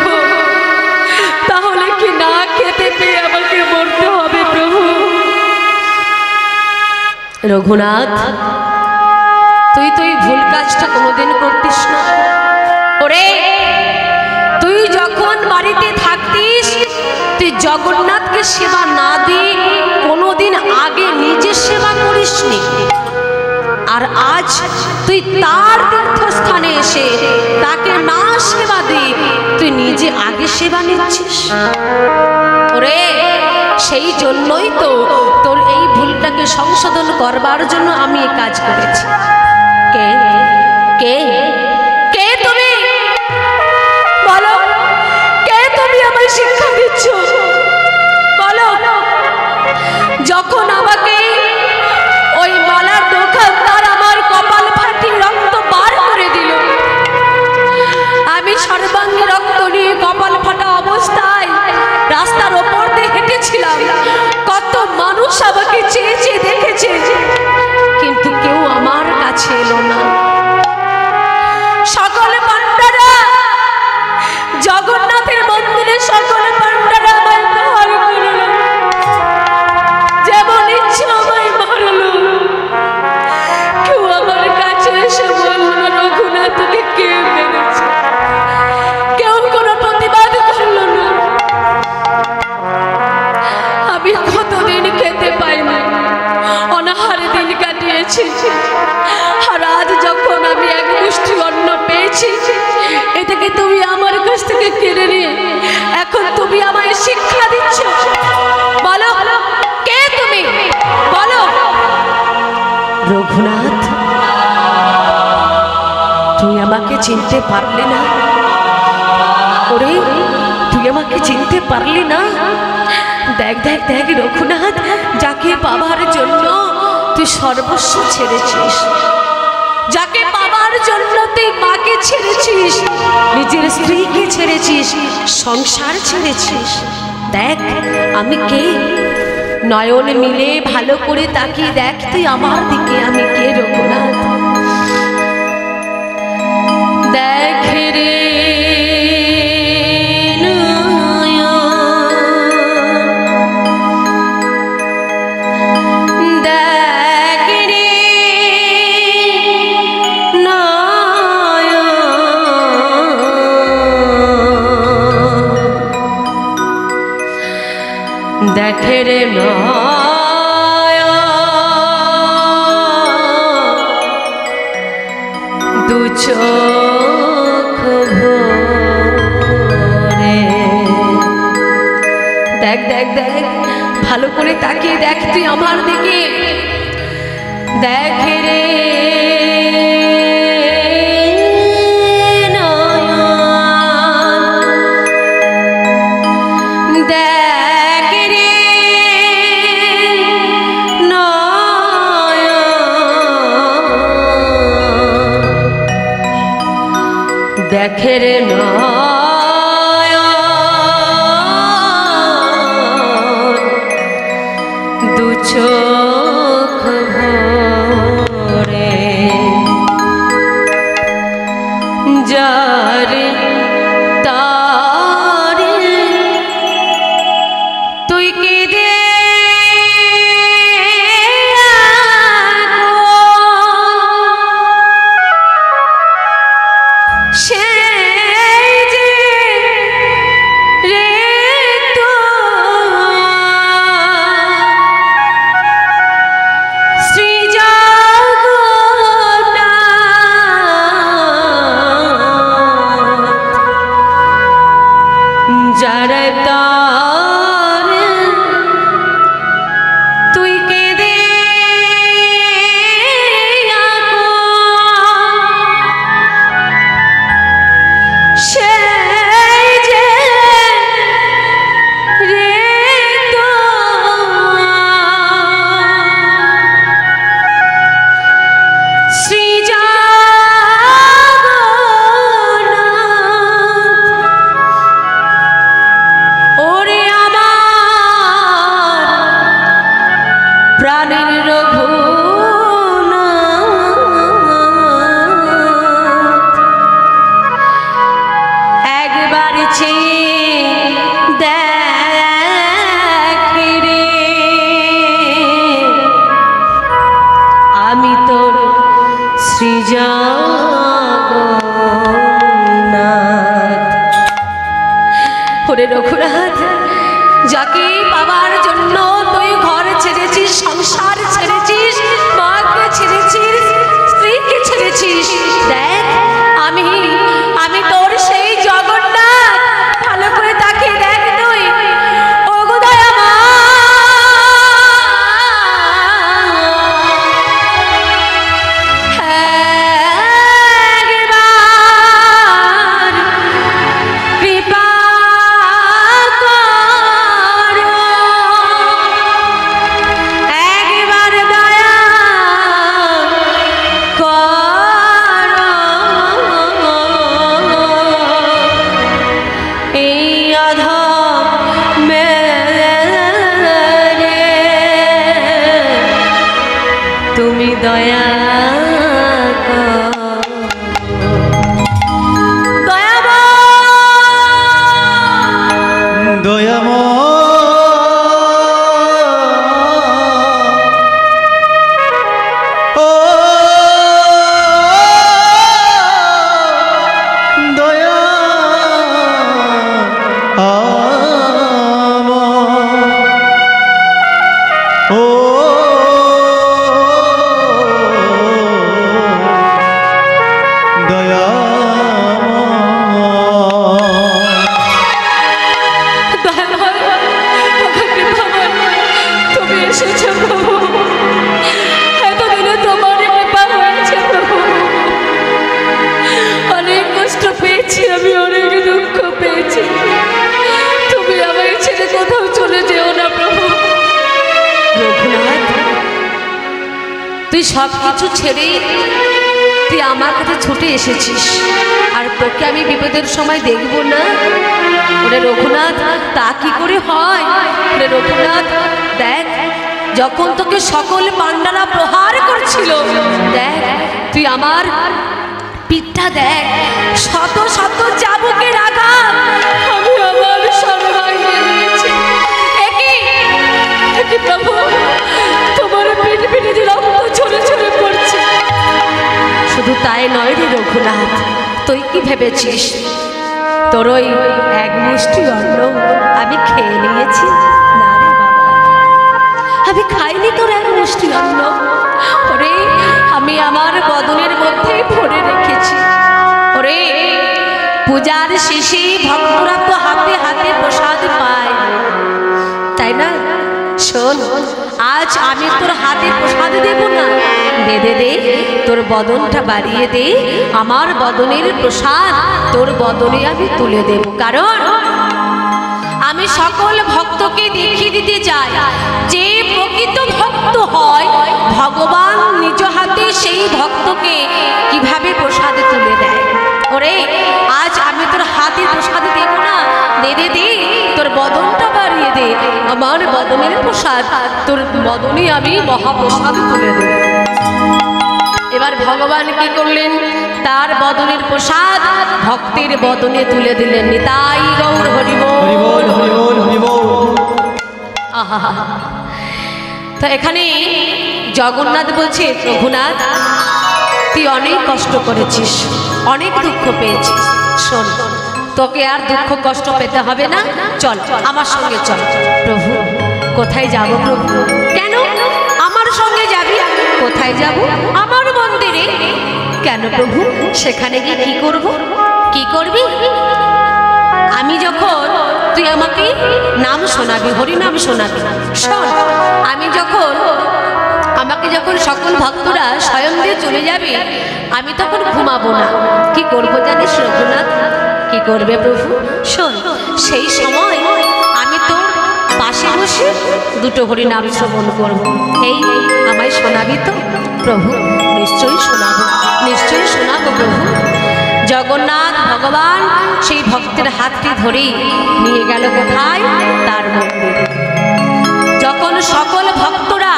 তাহলে কি না খেতে পেয়ে আমাকে মরতে হবে প্রভু? রঘুনাথ, তুই ভুল কাজটা কোনোদিন করতিস না। ওরে, তুই যখন বাড়িতে থাকতিস, তুই জগন্নাথকে সেবা না দিয়ে কোনোদিন আগে নিজের সেবা করিসনি। আর আজ তুই তার তীর্থস্থানে এসে তাকে না সেবা দিয়ে তুই নিজে আগে সেবা নিচ্ছিস। ওরে, সেই জন্যই তো তোর এই ভুলটাকে সংশোধন করবার জন্য আমি এই কাজ করেছি। কে কে কে তুমি? বলো, কে তুমি আমায় শিক্ষা দিচ্ছ? বলো। যখন আমাকে ওই মালার দোকানদার আমার কপাল ফাটিয়ে রক্ত বার করে দিল, আমি সর্বাঙ্গে রক্ত নিয়ে কপাল ফাটা অবস্থায় আমাকে চেয়ে চেয়ে দেখেছে, কিন্তু কেউ আমার কাছে এলো না। সকল পান্ডারা, জগন্নাথের মন্দিরে সকল পান্ডারা আমায় প্রহার করলো, যেমন ইচ্ছে আমায় মারলো। কেউ আমার কাছে এসে বলল না রঘুনাথকে কে মেরেছে, কেউ কোনো প্রতিবাদ করলো না। আমি কতদিন খেতে পাইনি, অনাহারে দিন কাটিয়েছি, আর আজ যখন আমি এক মুষ্টি অন্ন পেয়েছি, এটাকে তুমি আমার কাছ থেকে কেড়ে নিয়ে এখন তুমি আমায় শিক্ষা দিচ্ছ। বলো কে তুমি, বলো। রঘুনাথ, তুই আমাকে চিনতে পারলি না? ওরে, তুই আমাকে চিনতে পারলি না? দেখ দেখ দেখ রঘুনাথ, যাকে পাবার জন্য তুই সর্বস্ব ছেড়েছিস, যাকে পাবার জন্য তুই মাকে ছেড়েছিস, নিজের স্ত্রীকে ছেড়েছিস, সংসার ছেড়েছিস। দেখ আমি কে, নয়ন মিলে ভালো করে তাকিয়ে দেখ তুই আমার দিকে, আমি কে রঘুনাথ। দেখ রে দেখে রে দু চোখ ভরে, দেখ দেখ দেখ ভালো করে তাকিয়ে দেখ তুই আমার দিকে। দেখে রে দেখে রে দু চোখ ভরে, যার তারে তুই কেঁদে রঘুনাথ, যাকে পাবার জন্য তুই ঘর ছেড়েছিস, সংসার ছেড়েছিস, মাকে ছেড়েছিস, স্ত্রীকে ছেড়েছিস, দেখ আমি তোর সেই জগন্নাথ। ভালো করে তাকিয়ে দেখ তুই। ও গো দয়ামা, তুই সব কিছু ছেড়ে তুই আমার কাছে ছুটে এসেছিস, আর তোকে আমি বিপদের সময় দেখব না? ওরে রঘুনাথ, তা কি করে হয়? ওরে রঘুনাথ, দেখ, যখন তোকে সকল পাণ্ডারা প্রহার করছিল, দেখ তুই আমার পিঠটা দেখ, শত শত চাবুকের আঘাত আমি আমার সর্বাঙ্গে দিয়েছি। একই প্রভু, তোমার পিঠ পিঠে যে রক্ত ঝরে ঝরে পড়ছে। শুধু তাই নয় রে রঘুনাথ, তুই কি ভেবেছিস তোর ওই এক মুষ্টি অন্ন আমি খেয়ে নিয়েছি? না রে বাবা, আমি খাইনি তোর এক মুষ্টি অন্ন। ওরে, আমি আমার বদনের মধ্যে ভরে রেখেছি। ওরে, পূজার শেষে ভক্তরা তো হাতে হাতে প্রসাদ পায়, তাই না? শোন, আজ আমি তোর হাতে প্রসাদ দেব না, দে দে দে, তোর বদনটা বাড়িয়ে দে, আমার বদনের প্রসাদ তোর বদনে আমি তুলে দেব। কারণ আমি সকল ভক্তকে দেখিয়ে দিতে চাই যে প্রকৃত ভক্ত হয় ভগবান নিজ হাতে সেই ভক্তকে কিভাবে প্রসাদ তুলে দেয়। ওরে, আজ আমি তোর হাতে প্রসাদ দেব না, দে দে দে, তোর বদনটা বাড়িয়ে দে, আমার বদনের প্রসাদ তোর বদনে আমি মহাপ্রসাদ তুলে দেব। এবার ভগবান কি করলেন? তার বদনের প্রসাদ ভক্তের বদনে তুলে দিলেন। নিতাই গৌর হরি বল।
হরি বল, হরি বল, হরি বল।
আহা, তো এখানে জগন্নাথ বলছে, রঘুনাথ, তুই অনেক কষ্ট করেছিস, অনেক দুঃখ পেয়েছিস। শোন, তোকে আর দুঃখ কষ্ট পেতে হবে না, চল আমার সঙ্গে চল। প্রভু, কোথায় যাব প্রভু? কেন আমার সঙ্গে যাবি? কোথায় যাব? আমার মন্দিরে। কেন প্রভু? সেখানে গিয়ে কি করব? কি করবি? আমি যখন, তুই আমাকে নাম শোনাবি, হরি নাম শোনাবি। শোন, আমি যখন, আমাকে যখন সকল ভক্তরা স্বয়ং দিয়ে চলে যাবে, আমি তখন ঘুমাবো না। কি করবো জানিস রঘুনাথ? কি করবে প্রভু? শোন, সেই সময় আমি তোর পাশে বসে দুটো হরি নাম শ্রবণ করবো। এই আমায় শোনাবি তো প্রভু? নিশ্চয়ই শোনাবো, নিশ্চয়ই শোনাবো প্রভু। জগন্নাথ ভগবান সেই ভক্তের হাতটি ধরে নিয়ে গেল কোথায়? তার মন্দিরে। যখন সকল ভক্তরা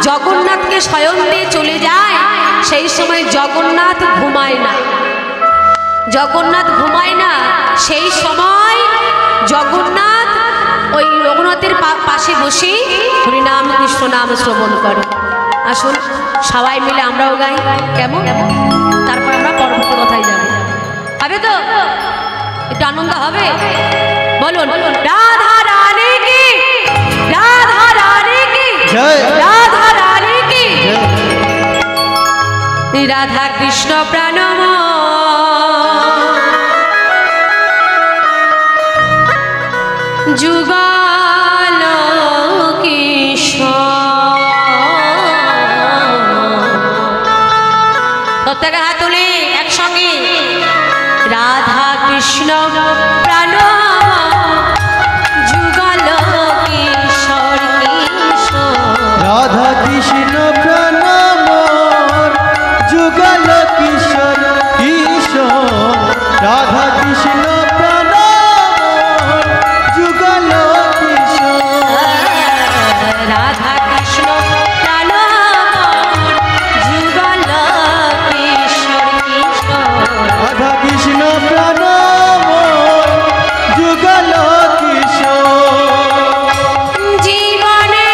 জগন্নাথকে স্বয়ং দিয়ে চলে যায়, সেই সময় জগন্নাথ ঘুমায় না। জগন্নাথ ঘুমায় না, সেই সময় জগন্নাথ ওই রঘুনাথের পাশে বসে হরিনাম কৃষ্ণ নাম শ্রবণ করে। আসুন সবাই মিলে আমরাও গাই, কেমন? তারপর আমরা পরবর্তী কথায় যাব। হবে তো? একটু আনন্দ হবে? বলুন, রাধা রানী কি, রাধা রানী কি
জয়,
রাধা রানী কি, রাধা কৃষ্ণ প্রাণম যুগল কিশোর। প্রত্যেকে হাত তুলে একসঙ্গে রাধা কৃষ্ণ প্রাণম যুগল কিশোর কিশোর।
রাধা কৃষ্ণ প্রণাম যুগল কিশোর কিশোর। রাধা কৃষ্ণ প্রণাম যুগল কিশোর।
রাধা কৃষ্ণ প্রাণম যুগল কিশোর কিশোর।
রাধা কৃষ্ণ প্রণাম যুগল কিশোর।
জীবনে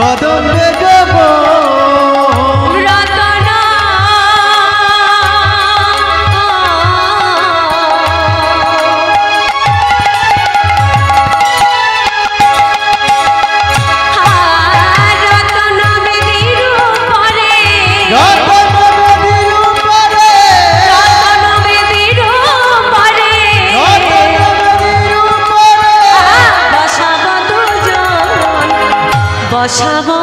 কদমে যাব
রতনা রতনা বেদির উপরে রতনা বেদির উপরে বসাবো দুজন বসাবো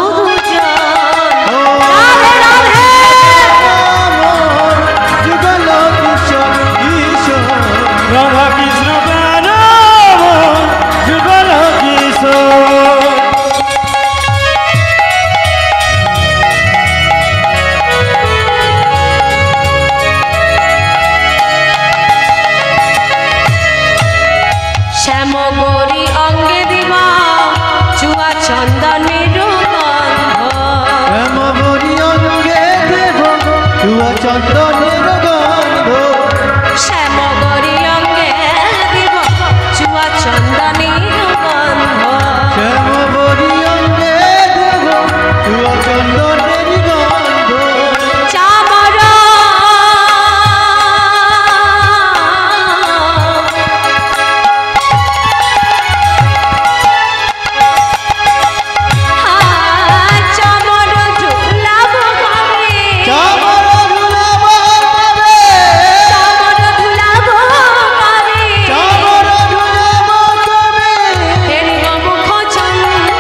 রাধা কৃষ্ণ প্রাণ মোর যুগল কিশোর
শ্যামগৌরী অঙ্গে দিবা চুয়া চন্দনের
চন্দনের গন্ধ
শ্যামগৌরী অঙ্গে দিব চুয়া চন্দনের গন্ধ
শ্যামবরী অঙ্গে দেব চুয়া চন্দনের গন্ধ
চামর চামর ঝুলাব ভাবে
চামর ঝুলাব পাবে
চামর ঝুলাব ভাবে
চামর ঝুলাব পাবে
হেরিব মুখ চন্দ্র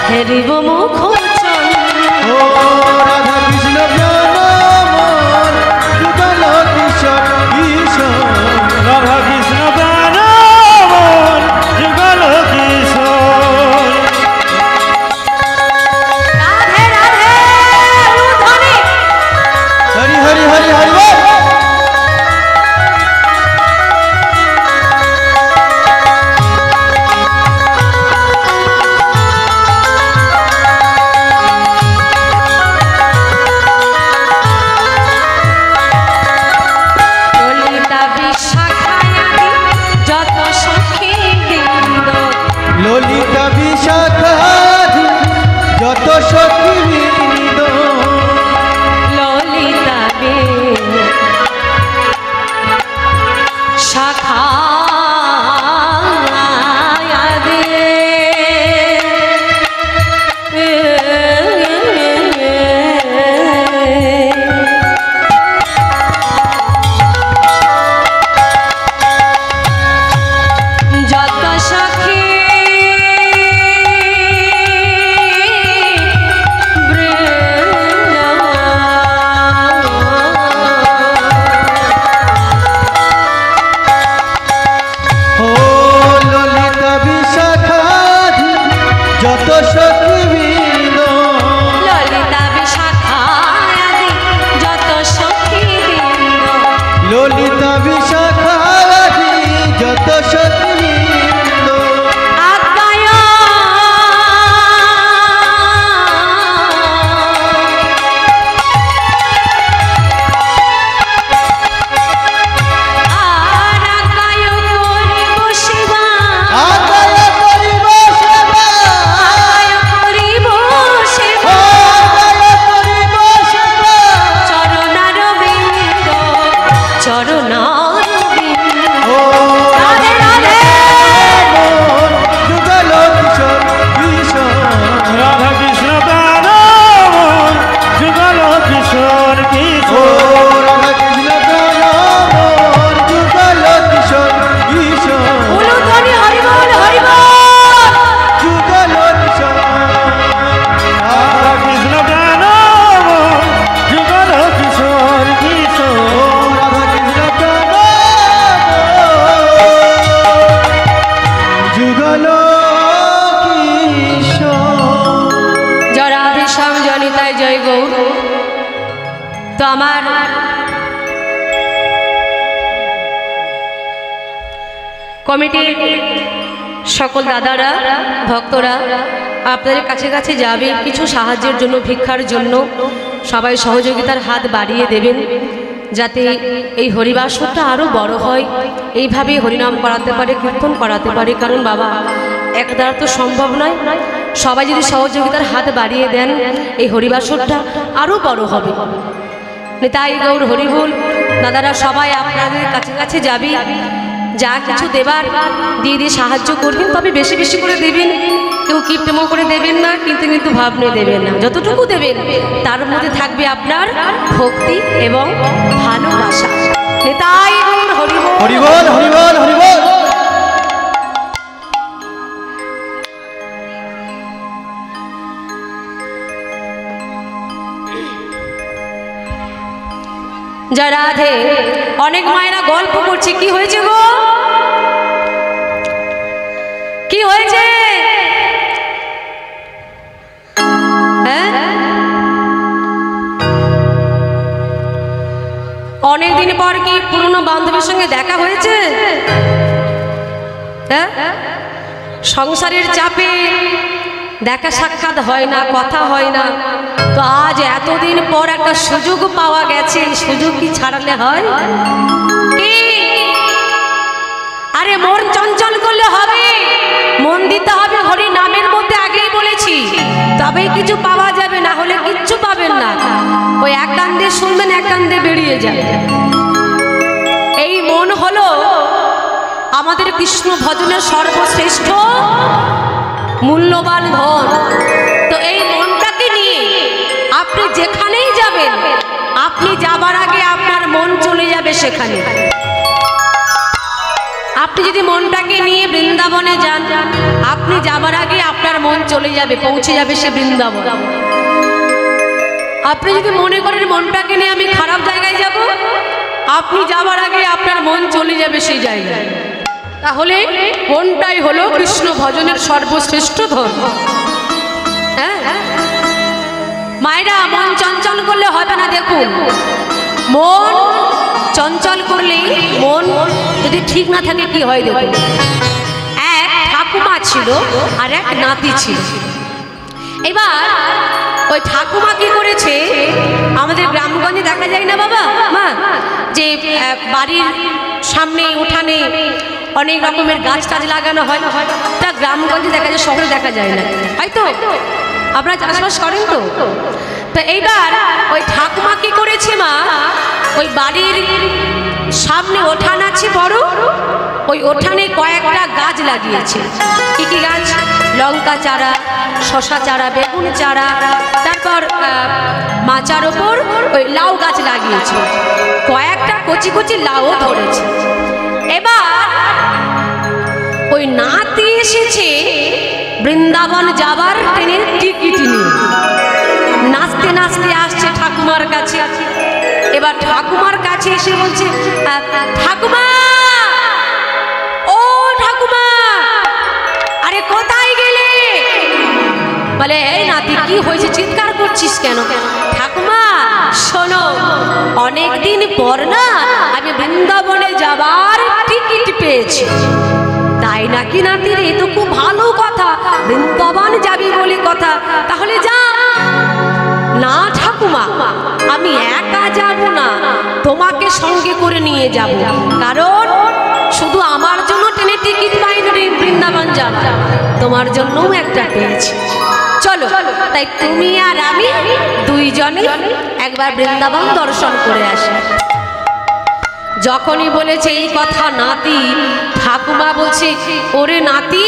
হেরিব মুখ চন্দ্র
ও রাধা কৃষ্ণ প্রাণ মোর যুগল কিশোর কিশোর
রাধা কৃষ্ণ প্রাণ মোর যুগল কিশোর
রাধে রাধে উলুধ্বনি
হরি হরি হরি হরি বল
ললিতা বিশাখায়াদি যত সখী বৃন্দ
ললিতা বিশাখাধি যত সখী বৃন্দ
ললিতা বিশাখায়াদি যত সখী
ও ললিতা বিশাখাধি যত সখী বৃন্দ
ললিতা বিশাখায়াদি যত সখী বৃন্দ
ললিতা বিশাখাধি যত সখী বৃন্দ
আজ্ঞায় আর আজ্ঞায় করিব সেবা
আদায় করিব সেবা
আজ্ঞায় করিব সেবা
আদায় করিব সেবা
চরণার বিন্দ চরণার বিন্দ
ও
রাধে রাধে
মোর যুগল কিশোর কিশোর
রাধা কৃষ্ণ প্রাণ মোর যুগল কিশোর
ও
কিশোর
রাধা কৃষ্ণ প্রাণ মোর যুগল কিশোর কিশোর
উলুধ্বনি হরিবল হরিবল
যুগল কিশোর
রাধা কৃষ্ণ প্রাণ মোর যুগল কিশোর
ও
কিশোর
রাধা কৃষ্ণ প্রাণ যুগল কিশোর
জয় রাধে শ্যাম জনিতায় জয় গৌর। তো আমার কমিটির সকল দাদারা ভক্তরা আপনাদের কাছে কাছে যাবে কিছু সাহায্যের জন্য ভিক্ষার জন্য সবাই সহযোগিতার হাত বাড়িয়ে দেবেন যাতে এই হরিবাসরটা আরও বড় হয় এইভাবে হরিনাম করাতে পারে কীর্তন করাতে পারে কারণ বাবা এক দ্বারা তো সম্ভব নয় সবাই যদি সহযোগিতার হাত বাড়িয়ে দেন এই হরিবাসরটা আরও বড় হবে। নিতাই গৌর হরিবুল। দাদারা সবাই আপনাদের কাছে কাছে যাবি, যা কিছু দেবার দিয়ে দিয়ে সাহায্য করবেন, তবে বেশি বেশি করে দেবেন। কেউ কীর্তন করে দেবেন না, কিন্তু কিন্তু ভাবনে দেবেন না। যতটুকু দেবেন তার মধ্যে থাকবে আপনার ভক্তি এবং ভালোবাসা। নিতাই গৌর হরিবুল।
হরিবল হরিবল হরিবল।
জয় রাধে। অনেক মায়েরা গল্প করছে, কি হয়েছে গো, কি হয়েছে? হ্যাঁ, অনেকদিন পর কি পুরনো বান্ধবীর সঙ্গে দেখা হয়েছে? হ্যাঁ, সংসারের চাপে দেখা সাক্ষাৎ হয় না, কথা হয় না। তো আজ এতদিন পর একটা সুযোগ পাওয়া গেছে, সুযোগ কি ছাড়ালে হয়? কি আরে মন চঞ্চল করলে হবে, মন দিতে হবে হরি নামের মধ্যে, আগেই বলেছি, তবেই কিছু পাওয়া যাবে, না হলে কিচ্ছু পাবেন না। ওই এক কান দিয়ে শুনবেন, এক কান দিয়ে বেরিয়ে যাবে। এই মন হলো আমাদের কৃষ্ণ ভজনের সর্বশ্রেষ্ঠ মূল্যবান ধন। তো এই মনটাকে নিয়ে আপনি যেখানেই যাবেন, আপনি যাবার আগে আপনার মন চলে যাবে সেখানে। আপনি যদি মনটাকে নিয়ে বৃন্দাবনে যান, আপনি যাবার আগে আপনার মন চলে যাবে, পৌঁছে যাবে সে বৃন্দাবন। আপনি যদি মনে করেন মনটাকে নিয়ে আমি খারাপ জায়গায় যাব, আপনি যাবার আগে আপনার মন চলে যাবে সেই জায়গায়। তাহলে মনটাই হলো কৃষ্ণ ভজনের সর্বশ্রেষ্ঠ ধন। হ্যাঁ, মায়েরা মন চঞ্চল করলে হবে না। দেখুন, মন চঞ্চল করলে, মন যদি ঠিক না থাকে কি হয় দেখুন। এক ঠাকুমা ছিল আর এক নাতি ছিল। এবার ওই ঠাকুমা কি করেছে, আমাদের গ্রামগঞ্জে দেখা যায় না বাবা মা, যে বাড়ির সামনে উঠানে অনেক রকমের গাছ টাছ লাগানো হয়, তা গ্রামগঞ্জে দেখা যায়, শহরে দেখা যায় না, হয়তো আপনারা চাষবাস করেন তো। তো এইবার ওই ঠাকুমা কি করেছে মা, ওই বাড়ির সামনে উঠান আছে বড়, ওই উঠানে কয়েকটা গাছ লাগিয়েছে। কি কি গাছ? লঙ্কা চারা, শশা চারা, বেগুন চারা, তারপর মাচার ওপর ওই লাউ গাছ লাগিয়েছে। কয়েকটা কচি কচি লাউ ধরেছে। এবার ওই নাতি এসেছে বৃন্দাবন যাবার ট্রেনের টিকিট নিয়ে, নাচতে নাচতে আসছে ঠাকুমার কাছে। এবার ঠাকুমার কাছে এসে বলছে, ঠাকুমা, ও ঠাকুমা, আরে কোথায় গেলে? বলে, এই নাতি কি হয়েছে, চিৎকার করছিস কেন? ঠাকুমা শোনো, অনেকদিন পর না আমি বৃন্দাবনে যাবার টিকিট পেয়েছি। তাই নাকি নাতি রে? তো খুব ভালো কথা, বৃন্দাবন যাবি বলে কথা, তাহলে যা। না ঠাকুমা, আমি একা যাব না, তোমাকে সঙ্গে করে নিয়ে যাব, কারণ শুধু আমার জন্য ট্রেনে টিকিট পাইনি বৃন্দাবন যাব, তোমার জন্যও একটা পেয়েছি। চলো, তাই তুমি আর আমি দুইজনে একবার বৃন্দাবন দর্শন করে আসি। যখনই বলেছে এই কথা নাতি, ঠাকুমা বলছে, ওরে নাতি,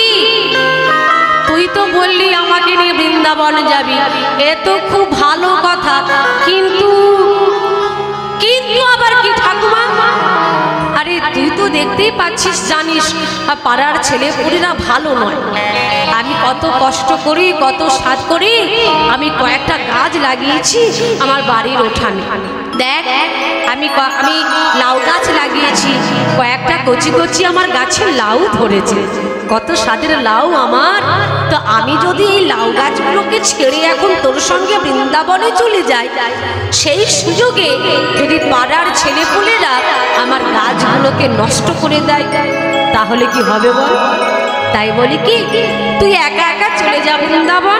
তুই তো বললি আমাকে নিয়ে বৃন্দাবন যাবি, এ তো খুব ভালো কথা, কিন্তু কিন্তু আবার কি ঠাকুমা? আরে তুই তো দেখতেই পাচ্ছিস, জানিস পাড়ার ছেলেপুলেরা ভালো নয়। আমি কত কষ্ট করি, কত সাধ করি, আমি কয়েকটা গাছ লাগিয়েছি আমার বাড়ির উঠানে। দেখ, আমি লাউ গাছ লাগিয়েছি, কয়েকটা কচি কচি আমার গাছে লাউ ধরেছে, কত স্বাদের লাউ আমার। তো আমি যদি এই লাউ গাছগুলোকে ছেড়ে এখন তোর সঙ্গে বৃন্দাবনে চলে যাই, সেই সুযোগে যদি পাড়ার ছেলেপুলেরা আমার গাছগুলোকে নষ্ট করে দেয়, তাহলে কি হবে বল? তাই বলি কি, তুই একা একা চলে যা বৃন্দাবন,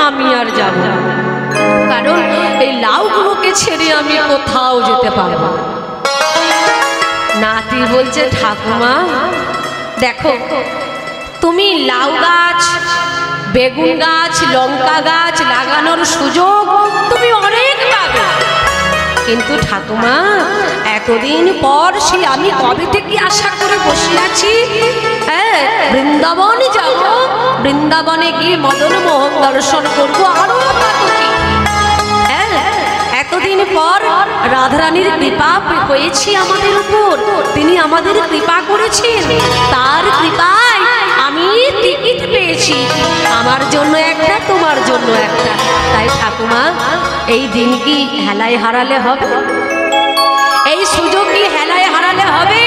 আমি আর যাব না, কারণ এই লাউগুলোকে ছেড়ে আমি কোথাও যেতে পারবো। নাতি বলছে, ঠাকুমা দেখো, তুমি লাউ গাছ বেগুন গাছ লঙ্কা গাছ লাগানোর সুযোগ তুমি অনেক পাবে, কিন্তু ঠাকুমা এতদিন পর সেই আমি কবে থেকে আশা করে বসে আছি, হ্যাঁ বৃন্দাবনে যাব, বৃন্দাবনে গিয়ে মদন মোহন দর্শন করবো, আরো এতদিন পর রাধারানীর কৃপা হয়েছে আমাদের উপর, তিনি আমাদের কৃপা করেছেন, তার কৃপায় আমি টিকিট পেয়েছি, আমার জন্য একটা তোমার জন্য একটা। তাই ঠাকুমা এই দিন কি হেলায় হারালে হবে? এই সুযোগ কি হেলায় হারালে হবে?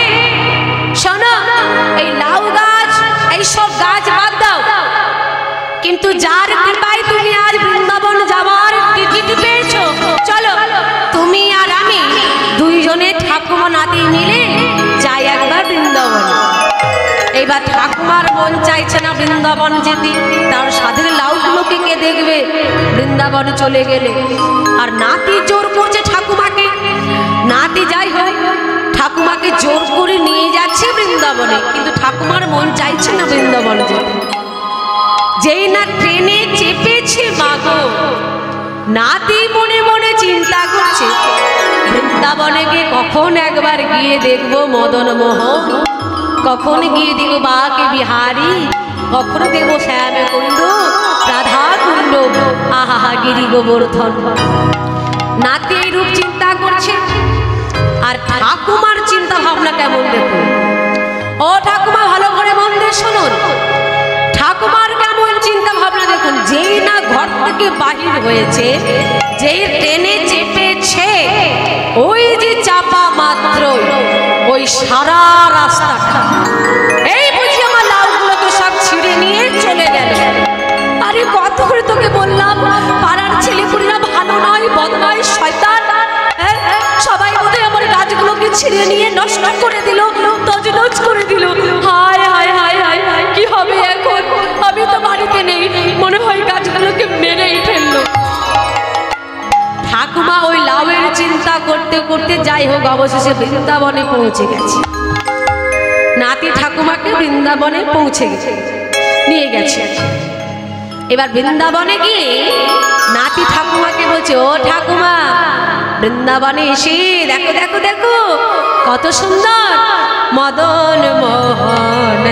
শোনো, এই লাউ গাছ এইসব গাছ বাদ দাও, কিন্তু যার কৃপায় তুমি আজ বৃন্দাবন যাবার টিকিট পেয়েছো, চলো তুমি আর আমি দুইজনে ঠাকুমা নাতি মিলে যাই একবার বৃন্দাবন। এইবার ঠাকুমার মন চাইছে না বৃন্দাবন যেতে, তার সাধের লাউগুলোকে কে দেখবে বৃন্দাবন চলে গেলে, আর নাতি জোর করছে ঠাকুমাকে, নাতি যাই হোক ঠাকুমাকে জোর করে নিয়ে যাচ্ছে বৃন্দাবনে, কিন্তু ঠাকুমার মন চাইছে না বৃন্দাবন যেতে। যেই না ট্রেনে চেপেছে মাগো, নাতি মনে মনে চিন্তা করছে বৃন্দাবনে গিয়ে কখন একবার গিয়ে দেখবো মদন মোহন, কখন গিয়ে দেখবো বাকে বিহারি, কখন দেখবো শ্যামে কুণ্ড রাধা কুণ্ড আহা গিরি গোবর্ধন। নাতি এই রূপ চিন্তা করছে, আর ঠাকুমার চিন্তা ভাবনা কেমন দেখুন। ও ঠাকুমা ভালো করে মন দিয়ে শুনুন, ঠাকুমার কেমন চিন্তা ভাবনা দেখুন। যেই না ঘর থেকে বাহির হয়েছে, যেই ট্রেনে চেপেছে, ওই যে চাপা মাত্র ওই সারা রাস্তাটা এই বুঝি আমার লাউগুলোকে সব ছিঁড়ে নিয়ে চলে গেল। আরে কত করে তোকে বললাম পাড়ার ছেলেপুলেরা ভালো নয়, বদমাইশ শয়তান, সবাই বোধহয় আমার গাছগুলোকে ছিঁড়ে নিয়ে নষ্ট করে দিল, তজনজ করে দিল। হায় হায় হায় হায় হায়, কি হবে এখন? আমি তো বাড়িতে নেই, মনে হয় গাছগুলোকে মেরেই ফেললো। ঠাকুমা ওই লাউয়ের চিন্তা করতে করতে যাই হোক অবশেষে বৃন্দাবনে পৌঁছে গেছে। নাতি ঠাকুমাকে বৃন্দাবনে পৌঁছে গেছে, নিয়ে গেছে। এবার বৃন্দাবনে গিয়ে নাতি ঠাকুমাকে বলছে, ও ঠাকুমা বৃন্দাবনে এসে দেখো দেখো দেখো কত সুন্দর মদন মোহন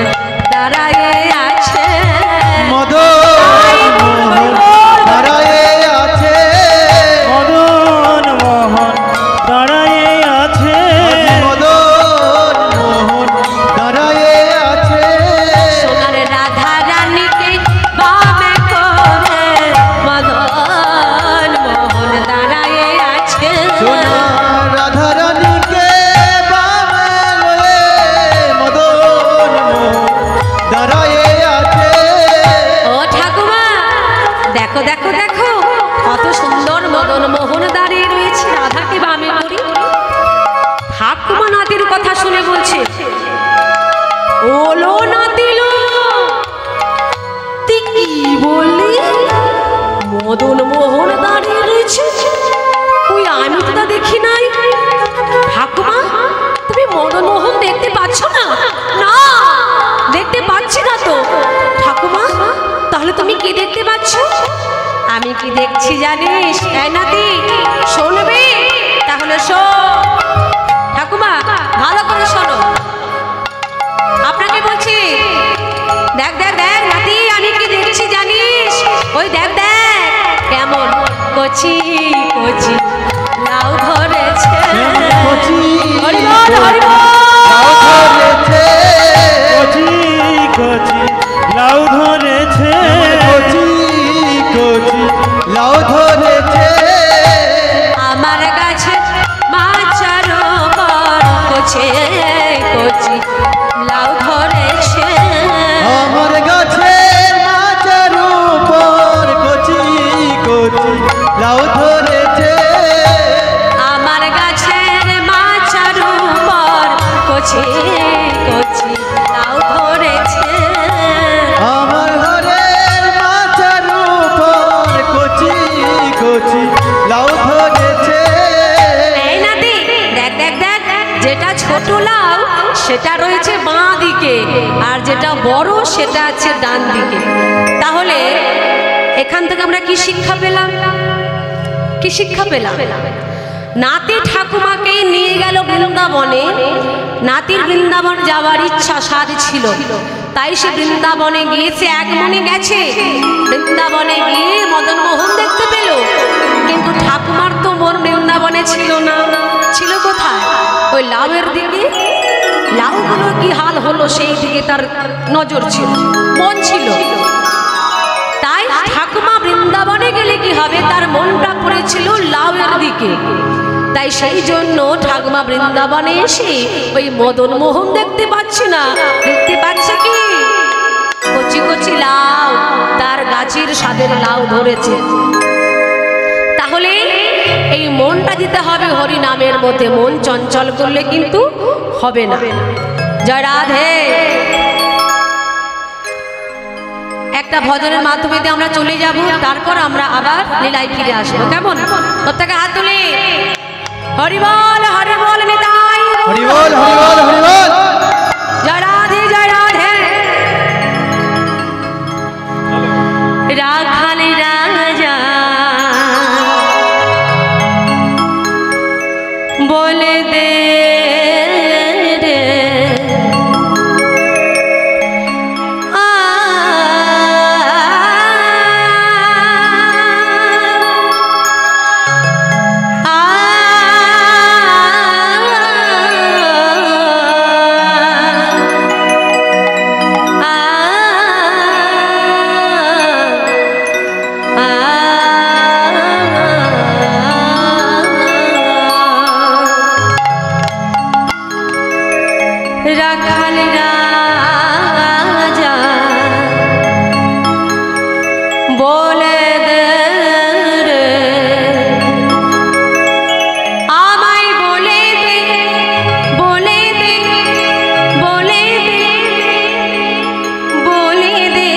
দাঁড়ায় আছে,
মদন মোহন দাঁড়ায়ে আছে,
মদন মোহন দাঁড়ায়ে আছে,
মদন মোহন দাঁড়ায়ে আছে,
সোনার রাধা রানীকে বামে করে মদন মোহন দাঁড়ায় আছে।
সোনা রাধা রানীকে বামে লয়ে মদন মোহন দাঁড়ায়ে আছে।
ও ঠাকুমা দেখো দেখো দেখো কত সুন্দর মদন মোহন দাঁড়িয়ে রয়েছে, রাধাকে বামে করি। ঠাকুমা নাতির কথা শুনে বলছে, ওলো নাতিলো তুই কি বললি? মদন মোহন দাঁড়িয়ে রয়েছে, ওই আমি তো তা দেখি নাই। ঠাকুমা তুমি মদন মোহন দেখতে পাচ্ছ না? না দেখতে পাচ্ছি না তো। ঠাকুমা তাহলে তুমি কি দেখতে পাচ্ছ? আমি কি দেখছি জানিস? এই নাতি শুনবি? তাহলে শোন ঠাকুমা, ভালো করে শোনো, আপনাকে বলছি। দেখ দেখ দেখ নাতি, আমি কি দেখছি জানিস? ওই দেখ দেখ কেমন কচি কচি লাউ ধরেছে,
কচি
হরি বল হরি বল।
লাউ ধরেছে,
কচি কচি লাউ ধরেছে,
কচি কচি লাউ ধরেছে,
আমার গাছে মাচার বর কচি কচি লাউ ধরেছে,
আমার গাছের মাচার উপর কচি কচি লাউ ধরেছে,
আমার গাছের মাচার বর কচি কচি লাউ ধরেছে।
আমার ঘরের মাচার উপর কচি কচি লাউ ধরেছে।
এই নাতি দেখ দেখ দেখ, যেটা ছোট লাউ সেটা রয়েছে বাঁ দিকে, আর যেটা বড় সেটা আছে ডান দিকে। তাহলে এখান থেকে আমরা কি শিক্ষা পেলাম? কি শিক্ষা পেলাম? নাতি ঠাকুমাকে নিয়ে গেল বৃন্দাবনে। নাতির বৃন্দাবন যাওয়ার ইচ্ছা সাধ ছিল, তাই সে বৃন্দাবনে গিয়েছে, এক মনে গেছে। বৃন্দাবনে গিয়ে মদন মোহন দেখতে পেল, কিন্তু ঠাকুমার তো মন বৃন্দাবনে ছিল না। ছিল কোথায়? ওই লাউয়ের দিকে। লাউগুলো কি হাল হলো সেই দিকে তার নজর ছিল, মন ছিল। তাই ঠাকুমা বৃন্দাবনে গেলে কি হবে, তার মনটা পড়েছিল লাউয়ের দিকে। তাই সেই জন্য ঠাকুমা বৃন্দাবনে এসে ওই মদন মোহন দেখতে পাচ্ছে না, দেখতে পাচ্ছে কি কচি কচি লাউ, তার গাছের স্বাদের লাউ ধরেছে। তাহলে এই মনটা দিতে হবে হরি নামের মধ্যে, মন চঞ্চল করলে কিন্তু হবে না। জয় রাধে। একটা ভজনের মাধ্যমে দিয়ে আমরা চলে যাব, তারপর আমরা আবার লীলায় ফিরে আসবো। কেমন? প্রত্যেকে হাত তুলে হরি বল নিতাই,
হরি বল হরি বল হরি বল।
জয় রাধে জয় রাধে। রাখাল রাজা বলে দে রে রাখাল রাজা বলে দে রে, আমায় বলে দে, বলে দে, বলে দে, বলে দে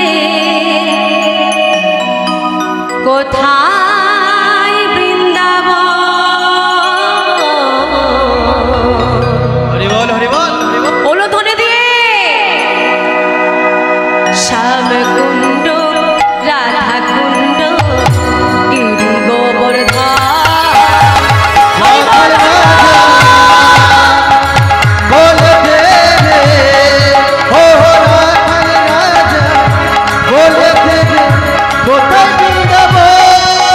কোথায় বৃন্দাবন।
হরি বল হরি বল হরি বল।
ওলো ধনে দিয়ে শ্যাম কুণ্ড রাধা কুণ্ড গিরি গোবর্ধন।
রাখাল রাজা বলে দে রে, ও রাখাল রাজা বলে দে রে, কোথায় বৃন্দাবন।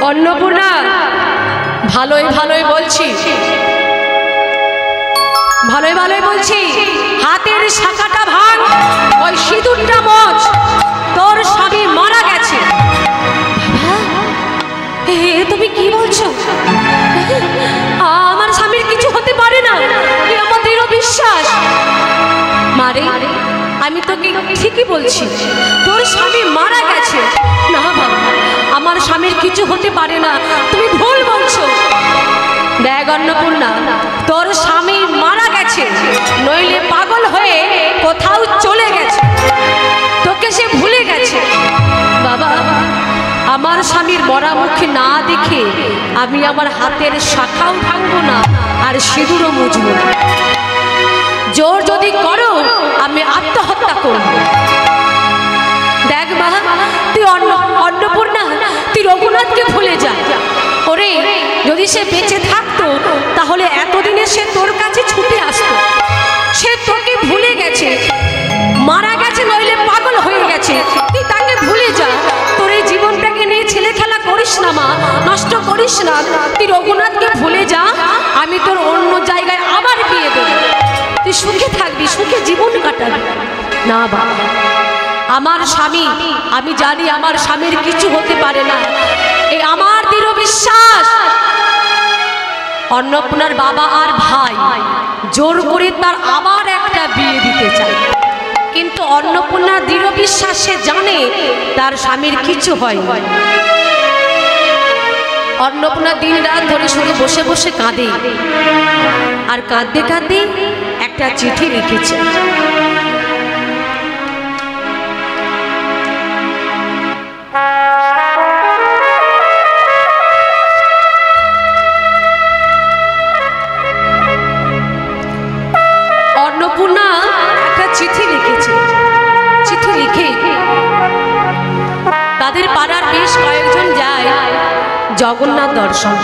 অন্নপূর্ণা, ভালোই ভালোই বলছি, ভালোই ভালোই বলছি, হাতের শাখাটা ভাঙ, ওই সিঁদুরটা মোচ, তোর স্বামী মারা গেছে। তুমি কি বলছো? আমার স্বামীর কিছু হতে পারে না, আমার দৃঢ় বিশ্বাস। মারে, আমি তোকে ঠিকই বলছি, তোর স্বামী মারা গেছে। না বাবা, আমার স্বামীর কিছু হতে পারে না, তুমি ভুল বলছো। দেখ অন্নপূর্ণা, তোর স্বামী মারা গেছে, নইলে পাগল হয়ে কোথাও চলে গেছে, তোকে সে ভুলে গেছে। বাবা, আমার স্বামীর মরা মুখে না দেখে আমি আমার হাতের শাখাও ভাঙবো না, আর সিঁদুরও মুছবো না। জোর যদি করো, আমি আত্মহত্যা করব। দেখ মা, তুই অন্নপূর্ণা, তুই রঘুনাথকে ভুলে যা। ওরে, যদি সে বেঁচে থাকতো তাহলে এতদিনে সে তোর কাছে ছুটে আসতো। সে তোকে ভুলে গেছে, মারা গেছে, নইলে পাগল হয়ে গেছে। তুই তাকে ভুলে যা। তোর এই জীবনটাকে নিয়ে ছেলে খেলা করিস না মা, নষ্ট করিস না। তুই রঘুনাথকে ভুলে যা, আমি তোর অন্য জায়গায় আবার বিয়ে দেব। তুই সুখে থাকবি, সুখে জীবন কাটাবি। না বাবা, আমার স্বামী, আমি জানি আমার স্বামীর কিছু হতে পারে না, এই আমার দৃঢ় বিশ্বাস। অন্নপূর্ণার বাবা আর ভাই জোর করে তার আবার একটা বিয়ে দিতে চায়, কিন্তু অন্নপূর্ণার দৃঢ় বিশ্বাসে জানে তার স্বামীর কিছু হয়। অন্নপূর্ণা দিন রাত ধরে শুধু বসে বসে কাঁদে, আর কাঁদতে কাঁদতে একটা চিঠি লিখেছে। অন্নপূর্ণা একটা চিঠি লিখেছে। চিঠি লিখে তাদের পাড়ার বেশ কয়েকজন যায় জগন্নাথ দর্শন।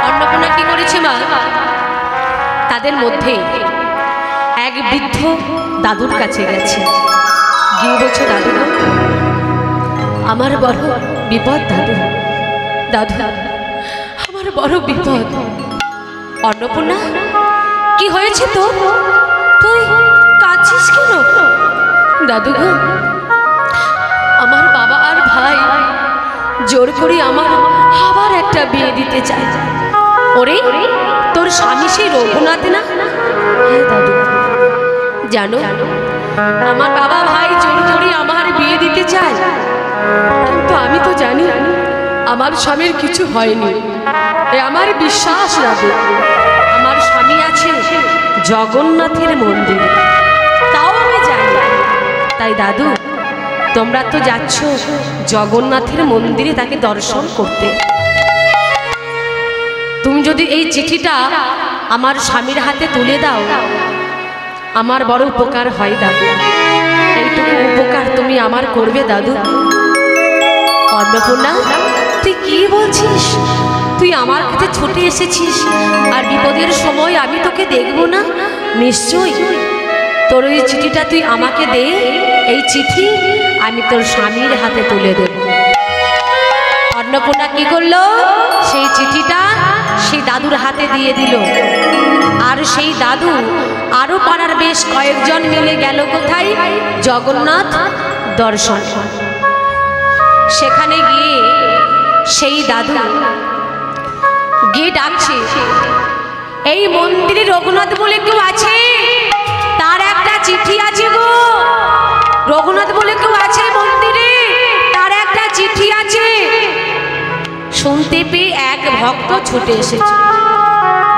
অন্নপূর্ণা কি করেছে মা, তাদের মধ্যে এক বৃদ্ধ দাদুর কাছে গেছে, গিয়ে বলছে, দাদু, আমার বড় বিপদ দাদু, দাদু আমার বড় বিপদ। অন্নপূর্ণা, কি হয়েছে তো, তুই কাঁদছিস কেন? দাদু গো, আমার বাবা আর ভাই জোর করে আমার আবার একটা বিয়ে দিতে চায়। ওরে, তোর স্বামী সেই রঘুনাথ না? হ্যাঁ দাদু, জানো আমার বাবা ভাই জোর করে আমার বিয়ে দিতে চায়, কিন্তু আমি তো জানি আমার স্বামীর কিছু হয়নি। আমার বিশ্বাস রাখো, আমার স্বামী আছে জগন্নাথের মন্দিরে, তাও আমি জানি। তাই দাদু, তোমরা তো যাচ্ছ জগন্নাথের মন্দিরে তাকে দর্শন করতে, তুমি যদি এই চিঠিটা আমার স্বামীর হাতে তুলে দাও, আমার বড় উপকার হয় দাদু। এইটুকু উপকার তুমি আমার করবে দাদু। অন্নপূর্ণা, তুই কি বলছিস? তুই আমার কাছে ছুটে এসেছিস, আর বিপদের সময় আমি তোকে দেখব না? নিশ্চয়ই, তোর ওই চিঠিটা তুই আমাকে দে, এই চিঠি আমি তোর স্বামীর হাতে তুলে দেব। অন্নপূর্ণা কি করলো, সেই চিঠিটা সেই দাদুর হাতে দিয়ে দিল। আর সেই দাদু আরো পাড়ার বেশ কয়েকজন মিলে গেল কোথায়? জগন্নাথ দর্শন। সেখানে গিয়ে সেই দাদু গিয়ে ডাকছে, এই মন্দিরে রঘুনাথ বলে কেউ আছে? তার একটা চিঠি আছে গো। রঘুনাথ বলে কেউ আছে মন্দিরে? তার একটা চিঠি আছে। শুনতে পেয়ে এক ভক্ত ছুটে এসেছে,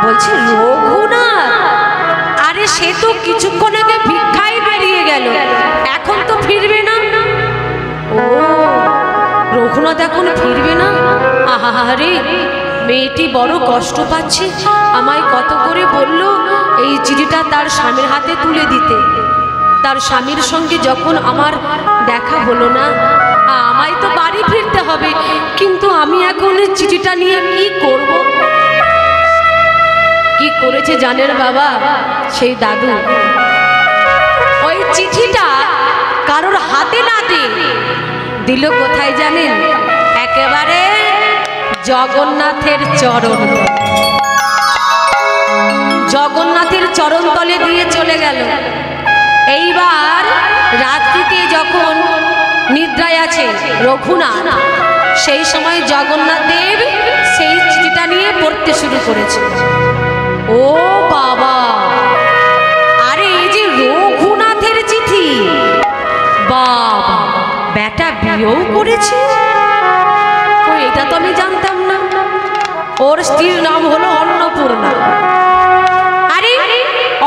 বলছে, রঘুনাথ? আরে সে তো কিছুক্ষণ আগে ভিক্ষায় বেরিয়ে গেল, এখন তো ফিরবে না। ও, রঘুনাথ এখন ফিরবে না? আহারে, মেয়েটি বড় কষ্ট পাচ্ছে, আমায় কত করে বলল এই চিঠিটা তার স্বামীর হাতে তুলে দিতে। তার স্বামীর সঙ্গে যখন আমার দেখা হলো না, আমায় তো বাড়ি ফিরতে হবে, কিন্তু আমি এখন এই চিঠিটা নিয়ে কি করব? কি করেছে জানেন বাবা সেই দাদু? কারোর হাতে না দিয়ে দিল কোথায় জানেন? একেবারে জগন্নাথের চরণ, জগন্নাথের চরণ তলে দিয়ে চলে গেল। এইবার রাত্রিতে যখন নিদ্রায় আছে রঘুনাথ, সেই সময় জগন্নাথ দেব সেই চিঠিটা নিয়ে পড়তে শুরু করেছে। ও বাবা, আরে এই যে রঘুনাথের চিঠি, বাবা বেটা বিয়েও করেছে, ও এটা তো আমি জানতাম না। ওর স্ত্রীর নাম হলো অন্নপূর্ণা। আরে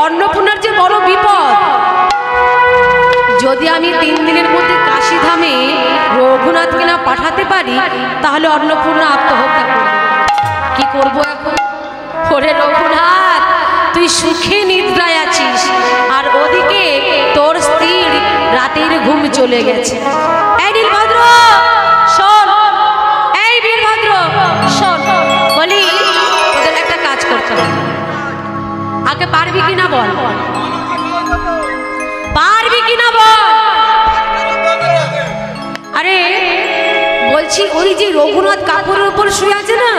অন্নপূর্ণার যে বড় বিপদ, যদি আমি 3 দিনের মধ্যে কাশীধামে রঘুনাথকে না পাঠাতে পারি, তাহলে অন্নপূর্ণা আত্মহত্যা করবে। কি করবো এখন? ওরে রঘুনাথ, তুই সুখে নিদ্রায় আছিস, আর ওদিকে তোর স্ত্রীর রাতের ঘুম চলে গেছে। এই নীলভদ্র শোন, এই বীরভদ্র শোন, বলি ওদের একটা কাজ করতে হবে। আগে পারবি কিনা বল, পারবি কিনা বল। আরে বলছি, ওই যে রঘুনাথ কাপড়ের উপর শুয়ে আছে না,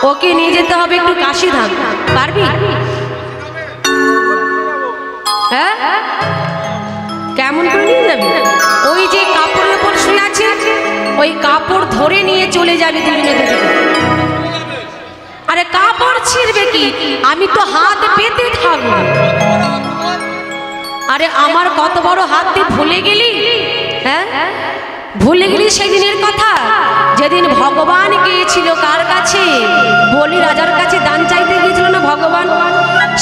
ওকে নিয়ে যেতে হবে একটু কাশীধাম। পারবি? হ্যাঁ, কেমন করে নিয়ে যাবি? ওই যে কাপড়ের উপর শুয়ে আছে, ওই কাপড় ধরে নিয়ে চলে যাবে দুজনে দুজনে। আরে কাপড় ছিঁড়বে কি, আমি তো হাত পেতে থাকবো। আরে আমার কত বড় হাত তুই ভুলে গেলি? হ্যাঁ, ভুলে গেলি সেই দিনের কথা, যেদিন ভগবান গিয়েছিল কার কাছে? বলি রাজার কাছে দান চাইতে গিয়েছিল না ভগবান?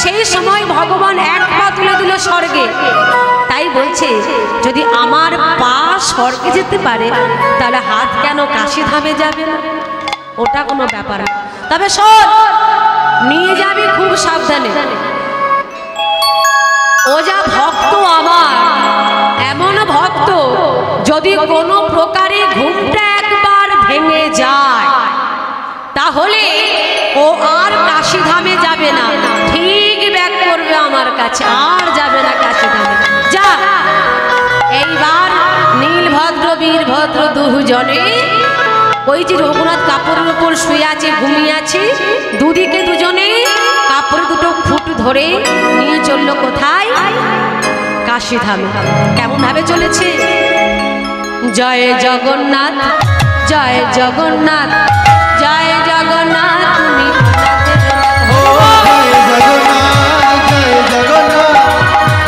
সেই সময় ভগবান এক পা তুলে দিল স্বর্গে। তাই বলছে, যদি আমার পা স্বর্গে যেতে পারে, তাহলে হাত কেন কাশীধামে যাবে না? ওটা কোনো ব্যাপার না। তবে শোন, নিয়ে যাবি খুব সাবধানে। ও যা ভক্ত আমার, এমন ভক্ত, যদি কোনো প্রকারে ঘুমটা একবার ভেঙে যায়, তাহলে ও আর কাশীধামে যাবে না, ঠিক ব্যাক করবে আমার কাছে, আর যাবে না কাশীধামে। যা, এইবার নীলভদ্র বীরভদ্র দুজনে ওই যে রঘুনাথ কাপড়ের উপর শুয়ে আছে, ঘুমিয়ে আছে, দুদিকে দুজনে কাপড় দুটো খুঁট ধরে নিয়ে চললো কোথায়? কাশীধামে। কেমন ভাবে চলেছে? জয় জগন্নাথ, জয় জগন্নাথ, জয় জগন্নাথ, তুমি
জয় জগন্নাথ, জয় জগন্নাথ,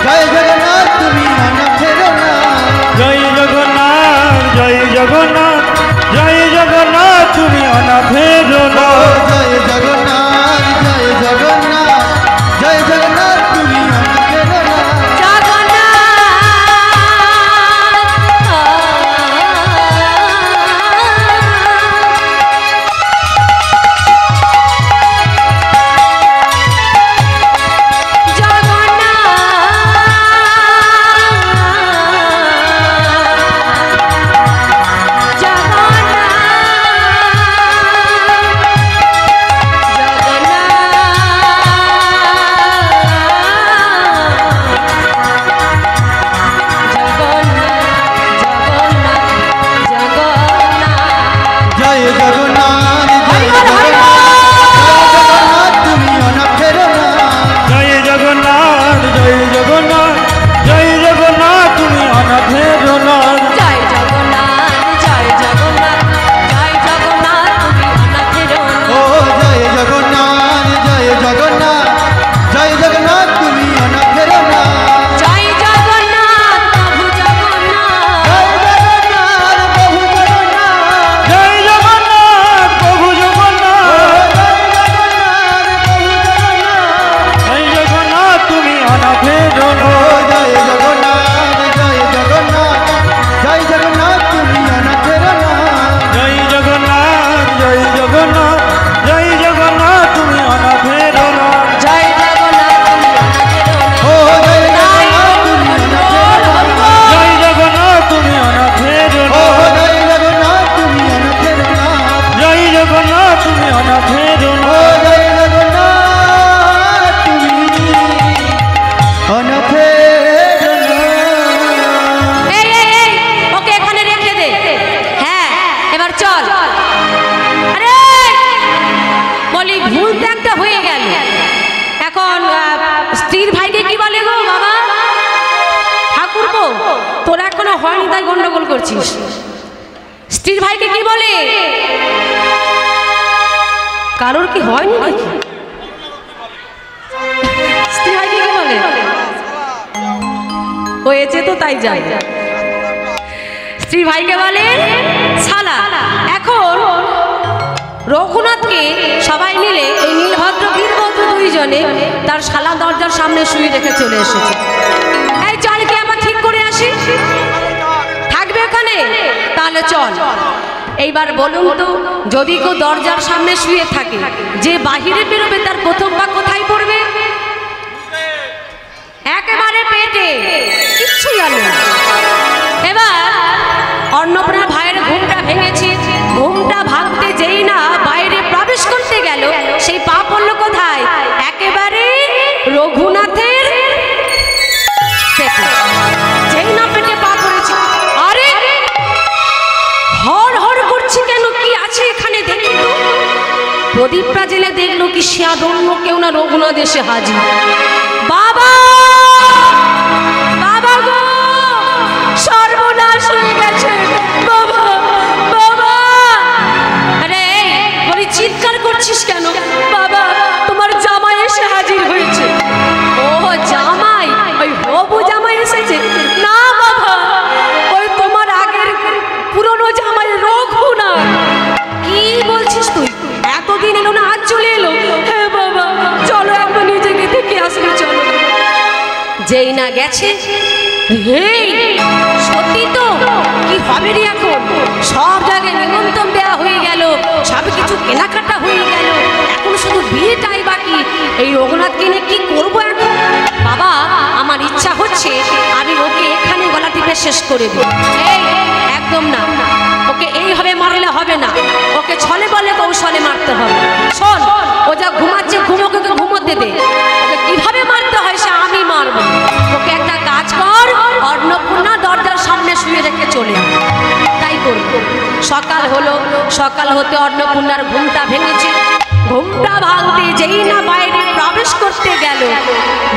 জয় জগন্নাথ, তুমি অনাথের নাথ।
জয় জগন্নাথ, জয় জগন্নাথ, জয় জগন্নাথ, তুমি অনাথের নাথ।
জয় জগন্নাথ, জয় জগন্নাথ, জয় জগন্নাথ, তুমি অনাথের নাথ।
হয়নি তাই গন্ডগোল করছিস। স্ত্রীর ভাইকে কি বলে? কারোর কি হয়নি নাকি? স্ত্রী ভাইকে কি বলে? হয়েছে তো তাই যায়। স্ত্রী ভাইকে বলে শালা। এখন রঘুনাথকে সবাই মিলে এই নীলভদ্র বীরভদ্র দুইজনে তার শালা দরজার সামনে শুয়ে রেখে চলে এসেছে। এই চল কি আবার ঠিক করে আসি, থাকবে ওখানে? তাহলে চল। এইবার বলুন তো, যদি কেউ দরজার সামনে শুয়ে থাকে, যে বাহিরে বেরোবে তার প্রথম পা কোথায় পড়বে? একেবারে পেটে, কিচ্ছু জানে না। এবার অন্নপূর্ণা ভাইয়ের ঘুমটা ভেঙেছে। ঘুমটা ভাঙতে যেই না বাইরে প্রবেশ করতে গেল, সেই পা পড়লো কোথায়? একেবারে রঘুনাথের পেটে। যেই না পেটে পা পড়েছে, আরে হর হর করছে কেন? কি আছে এখানে দেখি তো। প্রদীপটা জেলে দেখলো কি সে অন্য কেউ না, রঘুনাথ এসে হাজির। বাবা বাবা গো, সর্বনাশ হয়ে গেছে বাবা বাবা। আরে বলি চিৎকার করছিস কেন? বাবা তোমার জামাই এসে হাজির হয়েছে। ও জামাই, ওই হবু জামাই এসেছে? না বাবা, ওই তোমার আগের পুরনো জামাই রঘুনাথ। কি বলছিস তুই? এতদিন এলো না, আজ চলে এলো? হ্যাঁ বাবা, চলো একবার নিজেকে থেকে আসবে, চলো। যেই না গেছে, সত্যি তো কি হবে রে এখন? সব জায়গায় নিমন্ত্রণ দেওয়া হয়ে গেল, সব কিছু কেনাকাটা হয়ে গেল, এখন শুধু বিয়েটাই বাকি। এই রঘুনাথকে নিয়ে কি করবো এখন? বাবা আমার ইচ্ছা হচ্ছে আমি ওকে এখানে গলা টিপে শেষ করে দিই। এই একদম না, ওকে এইভাবে মারলে হবে না, ওকে ছলে বলে কৌশলে মারতে হবে। শোন, ও যা ঘুমাচ্ছে ঘুমোকে ঘুমোতে দে, ওকে কিভাবে মারতে হয় সে আমি মারবো। ওকে একটা কাজ কর, অন্নপূর্ণা দরজার সামনে শুয়ে রেখে চলে আয়। তাই করি। সকাল হলো, সকাল হতে অন্নপূর্ণার ঘুমটা ভেঙেছে। ঘুমটা ভাঙতে যেই না বাইরে প্রবেশ করতে গেল,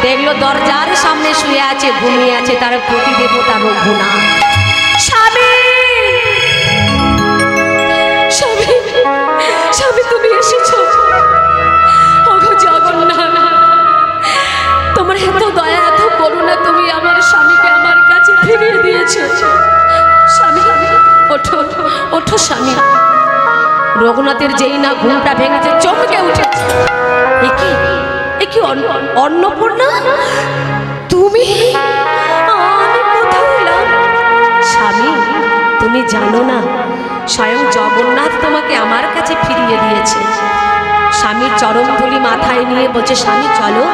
দেখলো দরজার সামনে শুয়ে আছে, ঘুমিয়ে আছে তার প্রতিদেবতা রঘুনাথ। স্বামী স্বামী স্বামী, তুমি এসেছো? ওগো জগন্নাথ, তোমার এত দয়া এত করুণা, তুমি আমার স্বামীকে আমার কাছে ফিরিয়ে দিয়েছো। স্বামী ওঠো ওঠো স্বামী। রঘুনাথের যেই না ঘুমটা ভেঙেছে, চমকে উঠেছে। এ কি অন্নপূর্ণা, তুমি? আমি কোথায় এলাম? স্বামী তুমি জানো না, স্বয়ং জগন্নাথ তোমাকে আমার কাছে ফিরিয়ে দিয়েছে। স্বামীর চরম ধুলি মাথায় নিয়ে বলছে, স্বামী চলো,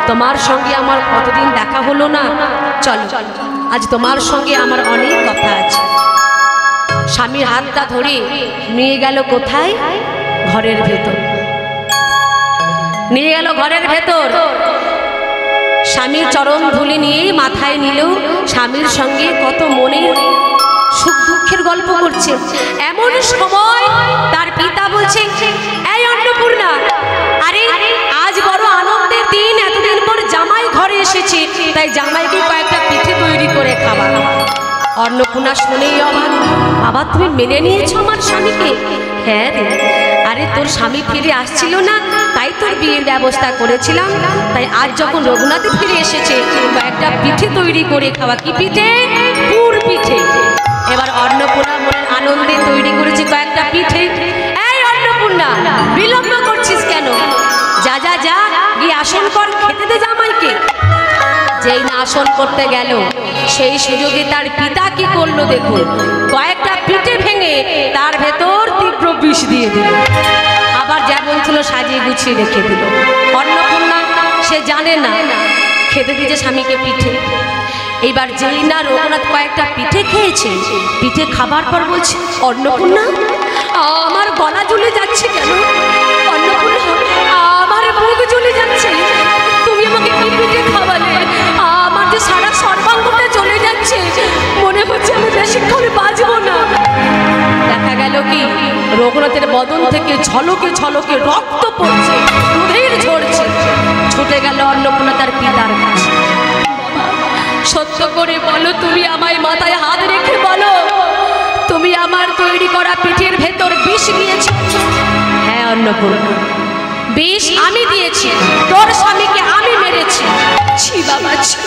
তোমার সঙ্গে আমার কতদিন দেখা হলো না, চলো আজ তোমার সঙ্গে আমার অনেক কথা আছে। স্বামীর হাতটা ধরে নিয়ে গেল কোথায়? ঘরের ভেতর নিয়ে গেল, ঘরের ভেতর। স্বামীর চরম ধুলি নিয়ে মাথায় নিল, স্বামীর সঙ্গে কত মনের সুখ দুঃখের গল্প করছে। এমন সময় তার পিতা বলছে, এই অন্নপূর্ণা, আরে আজ বড় আনন্দের দিন, এতদিন পর জামাই ঘরে এসেছে, তাই জামাইকে কয়েকটা পিঠে তৈরি করে খাওয়া। অন্নপূর্ণা শুনেই অবাক, বাবা তুমি মেনে নিয়েছো আমার স্বামীকে? হ্যাঁ রে, আরে তোর স্বামী ফিরে আসছিল না, তাই তোর বিয়ের ব্যবস্থা করেছিলাম, তাই আজ যখন রঘুনাথ ফিরে এসেছে কয়েকটা পিঠে তৈরি করে খাওয়া। কি পিঠে? পুর পিঠে। এবার অন্নপূর্ণা মনের আনন্দে তৈরি করেছে কয়েকটা পিঠে। এই অন্নপূর্ণা, বিলম্ব করছিস কেন? যা যা যা গিয়ে আসন কর, খেতে দে জামাইকে। যেই না আসন করতে গেল, সেই সুযোগে তার পিতা কি করলো দেখুন, কয়েকটা পিঠে ভেঙে তার ভেতর তীব্র বিষ দিয়ে দিল, আবার যেমন ছিল সাজিয়ে গুছিয়ে রেখে দিল। অন্নপূর্ণা সে জানে না, খেতে দিয়েছে স্বামীকে পিঠে। এইবার যেই না রঘুনাথ কয়েকটা পিঠে খেয়েছে, পিঠে খাবার পর বলছে, অন্নপূর্ণা আমার গলা জ্বলে যাচ্ছে কেন? অন্নপূর্ণা আমার মুখ জ্বলে যাচ্ছে, তুমি আমাকে কি পিঠে খাওয়ালে? আমার যে সারা সর্বাঙ্গটা চলে যাচ্ছে, মনে হচ্ছে আমি বেশিক্ষণ বাঁচবো না। দেখা গেল কি রঘুনাথের বদন থেকে ঝলকে ঝলকে রক্ত পড়ছে, দুধের ঝরছে। ছুটে গেল অন্নপূর্ণা তার পিতার কাছে, সত্য করে বলো, তুমি আমায় মাথায় হাত রেখে বলো, তুমি আমার তৈরি করা পেটের ভেতর বিষ দিয়েছ? হ্যাঁ অন্নপূর্ণা, বিষ আমি দিয়েছি, তোর স্বামীকে আমি মেরেছি। ছি বাবা ছি।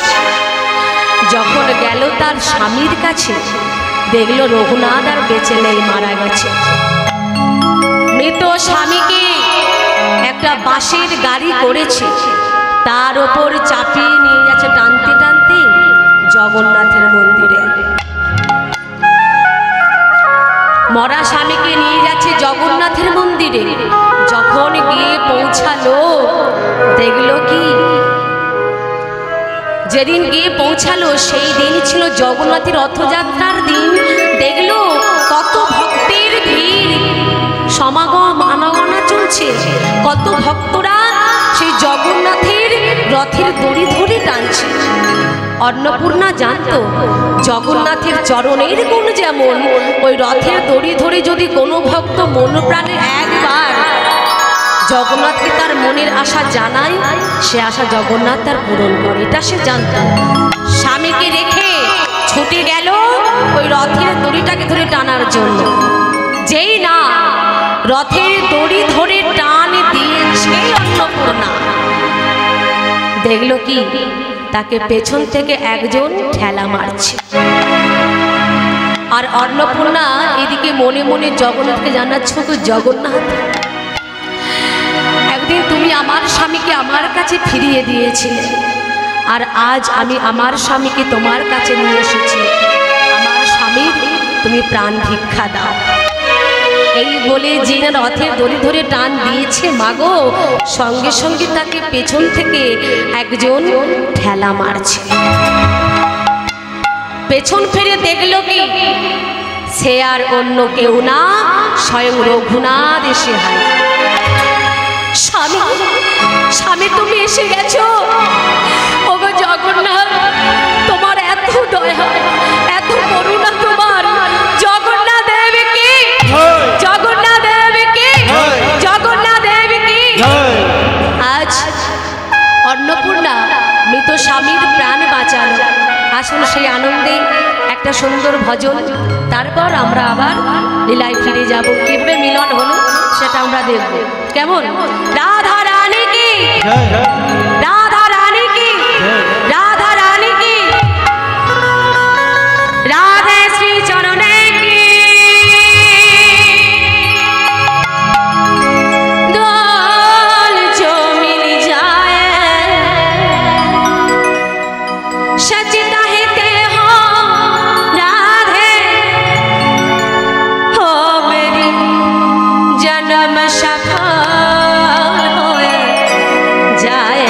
যখন গেল তার স্বামীর কাছে, দেখলো রঘুনাথ আর বেঁচে নেই, মারা গেছে। মৃত স্বামীকে একটা বাঁশের গাড়ি করেছে, তার ওপর চাপিয়ে নিয়ে যাচ্ছে টানতে টানতে জগন্নাথের মন্দিরে। মরা স্বামীকে নিয়ে যাচ্ছে জগন্নাথের মন্দিরে। যখন গিয়ে পৌঁছালো, দেখলো কি, যেদিন গিয়ে পৌঁছালো সেই দিন ছিল জগন্নাথের রথযাত্রার দিন। দেখলো কত ভক্তের ভিড়, সমাগম আনাগোনা চলছে, কত ভক্তরা সেই জগন্নাথের রথের দড়ি ধরে টানছে। অন্নপূর্ণা জানতো জগন্নাথের চরণের গুণ যেমন, ওই রথের দড়ি ধরে যদি কোনো ভক্ত মন প্রাণে একবার জগন্নাথকে তার মনের আশা জানায়, সে আশা জগন্নাথ তার পূরণ করে, এটা সে জানত। স্বামীকে রেখে ছুটে গেল ওই রথের দড়িটাকে ধরে টানার জন্য। যেই না রথের দড়ি ধরে টান দিয়েছে অন্নপূর্ণা, দেখলো কি, তাকে পেছন থেকে একজন ঠেলা মারছে। আর অন্নপূর্ণা এদিকে মনে মনে জগন্নাথকে জানাচ্ছ, তো জগন্নাথ, একদিন তুমি আমার স্বামীকে আমার কাছে ফিরিয়ে দিয়েছিলে, আর আজ আমি আমার স্বামীকে তোমার কাছে নিয়ে এসেছি। আমার স্বামীর তুমি প্রাণ ভিক্ষা দাও। এই বলে যে রথের দড়ি ধরে টান দিয়েছে, মাগো, সঙ্গে সঙ্গে তাকে পেছন থেকে একজন ঠেলা মারছে। পেছন ফিরে দেখলো কি, সে আর অন্য কেউ না, স্বয়ং রঘুনাথ এসে হয়। স্বামী, স্বামী তুমি এসে গেছো? ওগো জগন্নাথ, তোমার এত দয়া, এত করুণা তোমার। জগন্নাথ দেবী কি, জগন্নাথ দেবী কি, জগন্নাথ দেবী কি। আজ অন্নপূর্ণা মৃত স্বামীর প্রাণ বাঁচালো। আসুন সেই আনন্দে একটা সুন্দর ভজন, তারপর আমরা আবার লীলায় ফিরে যাব। কিভাবে মিলন হলো সেটা আমরা দেখব। কেমন? রাধা রানী কি, রাধা রানী কি, রাধা রানী কি, রাধে শ্রী চরণে কি, দোল जो मिल जाए सजदा हेते हो राधे, हो मेरी जन्म सफल होए जाए।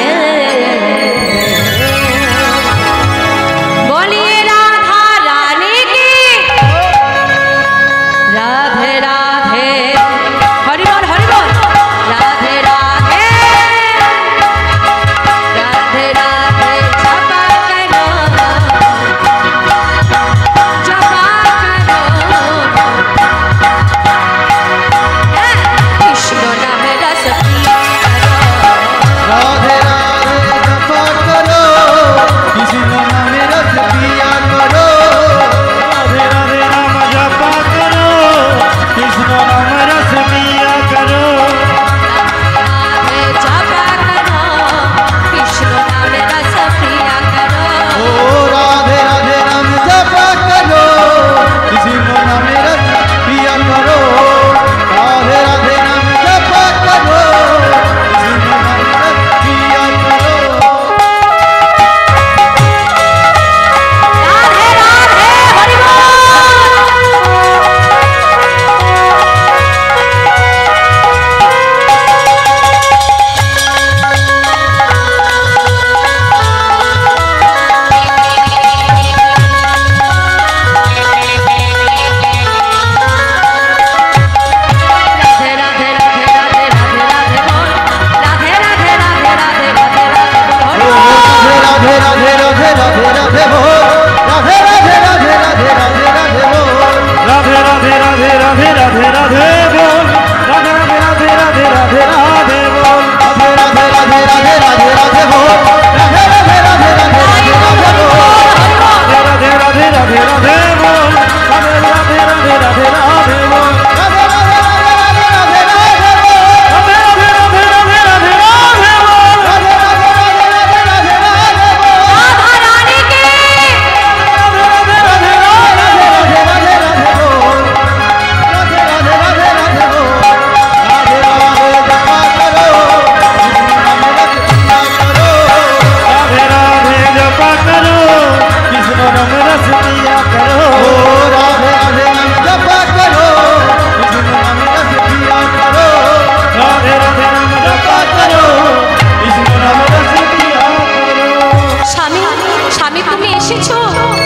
এসেছো?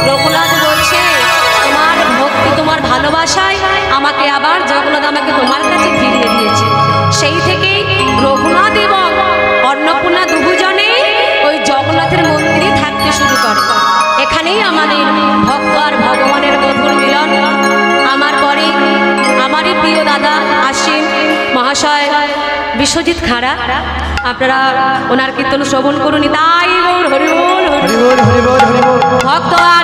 রঘুনাথ বলছে তোমার ভক্তি তোমার ভালোবাসায় আমাকে আবার জগন্নাথ আমাকে তোমার কাছে ফিরিয়ে দিয়েছে। সেই থেকেই রঘুনাথ এবং অন্নপূর্ণা দুজনে ওই জগন্নাথের মন্দিরে থাকতে শুরু করে। এখানেই আমাদের ভক্ত আর ভগবানের মধুর মিলন। আমার পরে আমারই প্রিয় দাদা আসেন মহাশয় বিশ্বজিৎ খাড়া, আপনারা ওনার কীর্তন শ্রবণ করুন। তাই গৌর হরি বল, হরি বল।
হরি বল, হরি বল, হরি বল।
ভক্ত আর